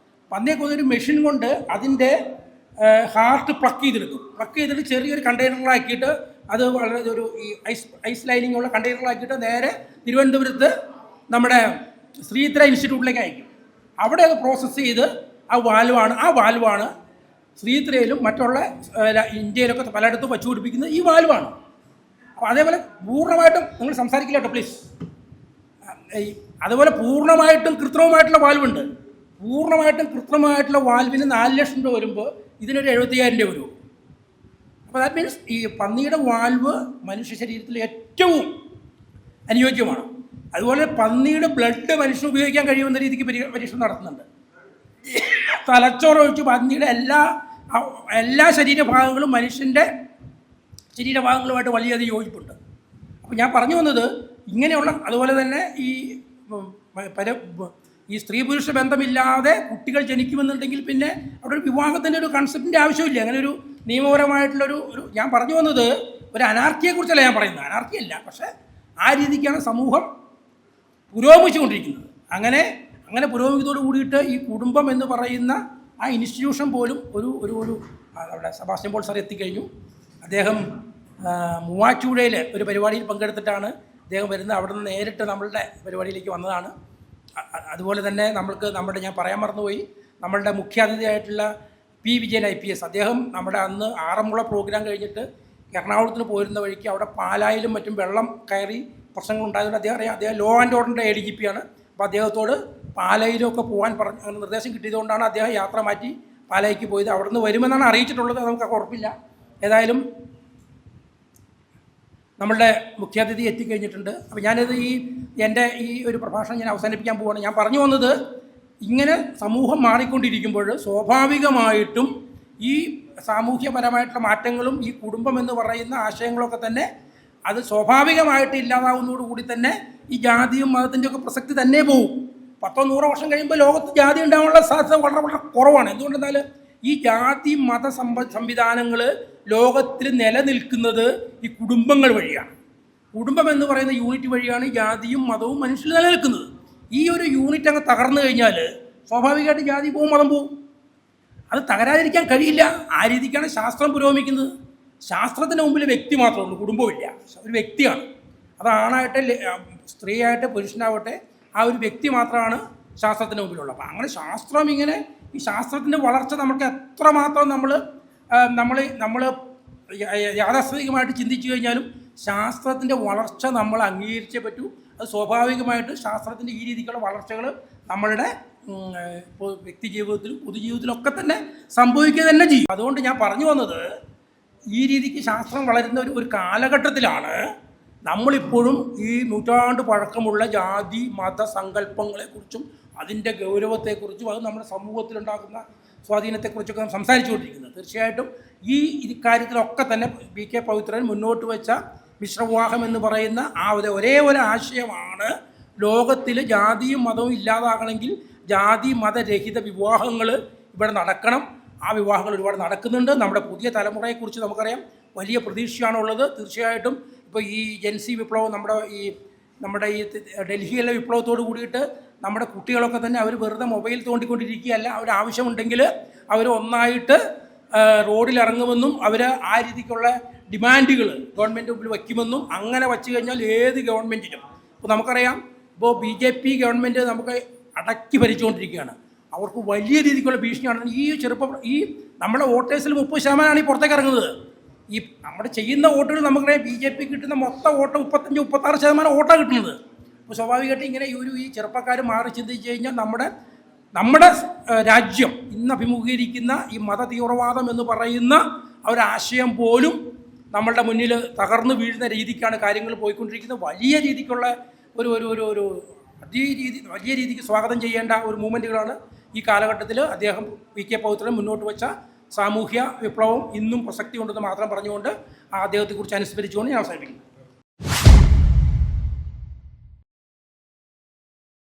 പന്നിയെ കൊന്നൊരു മെഷീൻ കൊണ്ട് അതിൻ്റെ ഹാർട്ട് പ്ലക്ക് ചെയ്തിട്ട് ചെറിയൊരു കണ്ടെയ്നറിലാക്കിയിട്ട് അത് വളരെ ഈ ഐസ് ലൈനിങ് ഉള്ള കണ്ടെയ്നറിലാക്കിയിട്ട് നേരെ തിരുവനന്തപുരത്ത് നമ്മുടെ ശ്രീധര ഇൻസ്റ്റിറ്റ്യൂട്ടിലേക്ക് അയക്കും. അവിടെ അത് പ്രോസസ്സ് ചെയ്ത് ആ വാൽവാണ് ശ്രീധരയിലും മറ്റുള്ള ഇന്ത്യയിലൊക്കെ പലയിടത്തും വച്ചു പിടിപ്പിക്കുന്നത് ഈ വാൽവാണ്. അപ്പോൾ അതേപോലെ പൂർണ്ണമായിട്ടും നിങ്ങൾ സംസാരിക്കില്ല കേട്ടോ പ്ലീസ്. അതുപോലെ പൂർണ്ണമായിട്ടും കൃത്രിമമായിട്ടുള്ള വാൽവുണ്ട്. കൃത്രിമമായിട്ടുള്ള വാൽവിന് 4 ലക്ഷം രൂപ വരുമ്പോൾ ഇതിനൊരു 75,000 രൂപ വരും. അപ്പോൾ ദാറ്റ് മീൻസ് ഈ പന്നിയുടെ വാൽവ് മനുഷ്യ ശരീരത്തിൽ ഏറ്റവും അനുയോജ്യമാണ്. അതുപോലെ പന്നിയുടെ ബ്ലഡ് മനുഷ്യന് ഉപയോഗിക്കാൻ കഴിയുമെന്ന രീതിക്ക് പരീക്ഷണം നടത്തുന്നുണ്ട്. തലച്ചോറൊഴിച്ച് പന്നിയുടെ എല്ലാ ശരീരഭാഗങ്ങളും മനുഷ്യൻ്റെ ശരീരഭാഗങ്ങളുമായിട്ട് വളരെയധികം യോജിപ്പുണ്ട്. അപ്പോൾ ഞാൻ പറഞ്ഞു വന്നത് ഇങ്ങനെയുള്ള, അതുപോലെ തന്നെ ഈ സ്ത്രീ പുരുഷ ബന്ധമില്ലാതെ കുട്ടികൾ ജനിക്കുമെന്നുണ്ടെങ്കിൽ പിന്നെ അവിടെ ഒരു വിവാഹത്തിൻ്റെ ഒരു കൺസെപ്റ്റിൻ്റെ ആവശ്യമില്ല. അങ്ങനെ ഒരു നിയമപരമായിട്ടുള്ളൊരു ഞാൻ പറഞ്ഞു വന്നത് ഒരു അനാർക്കിയെക്കുറിച്ചല്ല ഞാൻ പറയുന്നത്, അനാർക്കിയല്ല, പക്ഷേ ആ രീതിക്കാണ് സമൂഹം പുരോഗമിച്ചുകൊണ്ടിരിക്കുന്നത്. അങ്ങനെ പുരോഗമിക്കത്തോട് കൂടിയിട്ട് ഈ കുടുംബം എന്ന് പറയുന്ന ആ ഇൻസ്റ്റിറ്റ്യൂഷൻ പോലും ഒരു അവിടെ സെബാസ്റ്റ്യൻ പോൾ സാർ എത്തിക്കഴിഞ്ഞു. അദ്ദേഹം മൂവാറ്റുപുഴയിൽ ഒരു പരിപാടിയിൽ പങ്കെടുത്തിട്ടാണ് അദ്ദേഹം വരുന്നത്. അവിടെ നിന്ന് നേരിട്ട് നമ്മളുടെ പരിപാടിയിലേക്ക് വന്നതാണ്. അതുപോലെ തന്നെ ഞാൻ പറയാൻ മറന്നുപോയി, നമ്മളുടെ മുഖ്യാതിഥിയായിട്ടുള്ള P. വിജയൻ IPS, അദ്ദേഹം നമ്മുടെ അന്ന് ആറന്മുള പ്രോഗ്രാം കഴിഞ്ഞിട്ട് എറണാകുളത്തിന് പോരുന്ന വഴിക്ക് അവിടെ പാലായിലും മറ്റും വെള്ളം കയറി പ്രശ്നങ്ങളുണ്ടായതുകൊണ്ട് അദ്ദേഹം ലോ ആൻഡ് ഓർഡറിൻ്റെ ADGP ആണ്. അപ്പോൾ അദ്ദേഹത്തോട് പാലായിലൊക്കെ പോകാൻ അങ്ങനെ നിർദ്ദേശം കിട്ടിയതുകൊണ്ടാണ് അദ്ദേഹം യാത്ര മാറ്റി പാലായിക്ക് പോയത്. അവിടെ നിന്ന് വരുമെന്നാണ് അറിയിച്ചിട്ടുള്ളത്, നമുക്ക് ഉറപ്പില്ല. ഏതായാലും നമ്മളുടെ മുഖ്യാതിഥി എത്തിക്കഴിഞ്ഞിട്ടുണ്ട്. അപ്പോൾ ഞാനിത് എൻ്റെ ഈ ഒരു പ്രഭാഷണം ഞാൻ അവസാനിപ്പിക്കാൻ പോവുകയാണ്. ഞാൻ പറഞ്ഞു വന്നത്, ഇങ്ങനെ സമൂഹം മാറിക്കൊണ്ടിരിക്കുമ്പോൾ സ്വാഭാവികമായിട്ടും ഈ സാമൂഹ്യപരമായിട്ടുള്ള മാറ്റങ്ങളും ഈ കുടുംബം എന്ന് പറയുന്ന ആശയങ്ങളൊക്കെ തന്നെ അത് സ്വാഭാവികമായിട്ട് ഇല്ലാതാവുന്നതോടുകൂടി തന്നെ ഈ ജാതിയും മതത്തിൻ്റെയൊക്കെ പ്രസക്തി തന്നെ പോകും. 10-100 വർഷം കഴിയുമ്പോൾ ലോകത്ത് ജാതി ഉണ്ടാകാനുള്ള സാധ്യത വളരെ കുറവാണ്. എന്തുകൊണ്ടെന്നാൽ ഈ ജാതി മത സംവിധാനങ്ങൾ ലോകത്തിൽ നിലനിൽക്കുന്നത് ഈ കുടുംബങ്ങൾ വഴിയാണ്. കുടുംബം എന്ന് പറയുന്ന യൂണിറ്റ് വഴിയാണ് ജാതിയും മതവും മനുഷ്യരിൽ നിലനിൽക്കുന്നത്. ഈ ഒരു യൂണിറ്റ് അങ്ങ് തകർന്നു കഴിഞ്ഞാൽ സ്വാഭാവികമായിട്ട് ജാതി പോവും, മതം പോവും. അത് തകരാതിരിക്കാൻ കഴിയില്ല. ആ രീതിക്കാണ് ശാസ്ത്രം പുരോഗമിക്കുന്നത്. ശാസ്ത്രത്തിന് മുമ്പിൽ വ്യക്തി മാത്രമേ ഉള്ളൂ, കുടുംബമില്ല. ഒരു വ്യക്തിയാണ്. അത് ആണായിട്ട് സ്ത്രീയായിട്ട് പുരുഷനാവട്ടെ, ആ ഒരു വ്യക്തി മാത്രമാണ് ശാസ്ത്രത്തിന് മുമ്പിലുള്ളത്. അപ്പോൾ അങ്ങനെ ശാസ്ത്രം ഇങ്ങനെ ഈ ശാസ്ത്രത്തിൻ്റെ വളർച്ച നമുക്ക് എത്രമാത്രം നമ്മൾ യാഥാസ്ഥിതികമായിട്ട് ചിന്തിച്ചു കഴിഞ്ഞാലും ശാസ്ത്രത്തിൻ്റെ വളർച്ച നമ്മൾ അംഗീകരിച്ചേ പറ്റൂ. അത് സ്വാഭാവികമായിട്ട് ശാസ്ത്രത്തിൻ്റെ ഈ രീതിക്കുള്ള വളർച്ചകൾ നമ്മളുടെ വ്യക്തി ജീവിതത്തിലും പൊതുജീവിതത്തിലൊക്കെ തന്നെ സംഭവിക്കുക തന്നെ ചെയ്യും. അതുകൊണ്ട് ഞാൻ പറഞ്ഞു വന്നത്, ഈ രീതിക്ക് ശാസ്ത്രം വളരുന്ന ഒരു കാലഘട്ടത്തിലാണ് നമ്മളിപ്പോഴും ഈ നൂറ്റാണ്ട് പഴക്കമുള്ള ജാതി മത സങ്കല്പങ്ങളെക്കുറിച്ചും അതിൻ്റെ ഗൗരവത്തെക്കുറിച്ചും അത് നമ്മുടെ സമൂഹത്തിലുണ്ടാക്കുന്ന സ്വാധീനത്തെക്കുറിച്ചൊക്കെ സംസാരിച്ചുകൊണ്ടിരിക്കുന്നത്. തീർച്ചയായിട്ടും ഈ കാര്യത്തിലൊക്കെ തന്നെ BK പവിത്രൻ മുന്നോട്ട് വെച്ച മിശ്രവിവാഹം എന്ന് പറയുന്ന ആ ഒരേ ഒരു ആശയമാണ്. ലോകത്തിൽ ജാതിയും മതവും ഇല്ലാതാകണമെങ്കിൽ ജാതി മതരഹിത വിവാഹങ്ങൾ ഇവിടെ നടക്കണം. ആ വിവാഹങ്ങൾ ഒരുപാട് നടക്കുന്നുണ്ട്. നമ്മുടെ പുതിയ തലമുറയെക്കുറിച്ച് നമുക്കറിയാം, വലിയ പ്രതീക്ഷയാണുള്ളത്. തീർച്ചയായിട്ടും ഇപ്പോൾ ഈ ജെൻസി വിപ്ലവം, നമ്മുടെ ഈ ഡൽഹിയിലെ വിപ്ലവത്തോട് കൂടിയിട്ട് നമ്മുടെ കുട്ടികളൊക്കെ തന്നെ അവർ വെറുതെ മൊബൈൽ തോണ്ടിക്കൊണ്ടിരിക്കുകയല്ല. അവരാവശ്യമുണ്ടെങ്കിൽ അവർ ഒന്നായിട്ട് റോഡിലിറങ്ങുമെന്നും അവർ ആ രീതിക്കുള്ള ഡിമാൻഡുകൾ ഗവൺമെൻറ് മുമ്പിൽ വയ്ക്കുമെന്നും, അങ്ങനെ വച്ചു കഴിഞ്ഞാൽ ഏത് ഗവൺമെൻറ്റിനും, ഇപ്പോൾ നമുക്കറിയാം, ഇപ്പോൾ BJP ഗവൺമെൻറ് നമുക്ക് അടക്കി ഭരിച്ചുകൊണ്ടിരിക്കുകയാണ്. അവർക്ക് വലിയ രീതിക്കുള്ള ഭീഷണിയാണ്. ഈ നമ്മുടെ വോട്ടേഴ്സിൽ 30% ഈ പുറത്തേക്ക് ഇറങ്ങുന്നത്. ഈ നമ്മുടെ ചെയ്യുന്ന വോട്ടുകൾ നമുക്കറിയാം, BJP കിട്ടുന്ന മൊത്തം വോട്ട് 35-36% വോട്ടാണ് കിട്ടുന്നത്. അപ്പോൾ സ്വാഭാവികമായിട്ട് ഇങ്ങനെ ഈ ചെറുപ്പക്കാർ മാറി ചിന്തിച്ച് കഴിഞ്ഞാൽ നമ്മുടെ രാജ്യം ഇന്ന് അഭിമുഖീകരിക്കുന്ന ഈ മത തീവ്രവാദം എന്ന് പറയുന്ന ഒരാശയം പോലും നമ്മളുടെ മുന്നിൽ തകർന്നു വീഴുന്ന രീതിക്കാണ് കാര്യങ്ങൾ പോയിക്കൊണ്ടിരിക്കുന്നത്. വലിയ രീതിക്കുള്ള ഒരു വലിയ രീതിക്ക് സ്വാഗതം ചെയ്യേണ്ട ഒരു മൂവ്മെൻറ്റുകളാണ് ഈ കാലഘട്ടത്തിൽ അദ്ദേഹം പി കെ പവിത്രൻ മുന്നോട്ട് വെച്ച സാമൂഹ്യ വിപ്ലവം ഇന്നും പ്രസക്തി ഉണ്ടെന്ന് മാത്രം പറഞ്ഞുകൊണ്ട് അദ്ദേഹത്തെക്കുറിച്ച് അനുസ്മരിച്ചുകൊണ്ട് ഞാൻ അവസാനിപ്പിക്കുന്നു.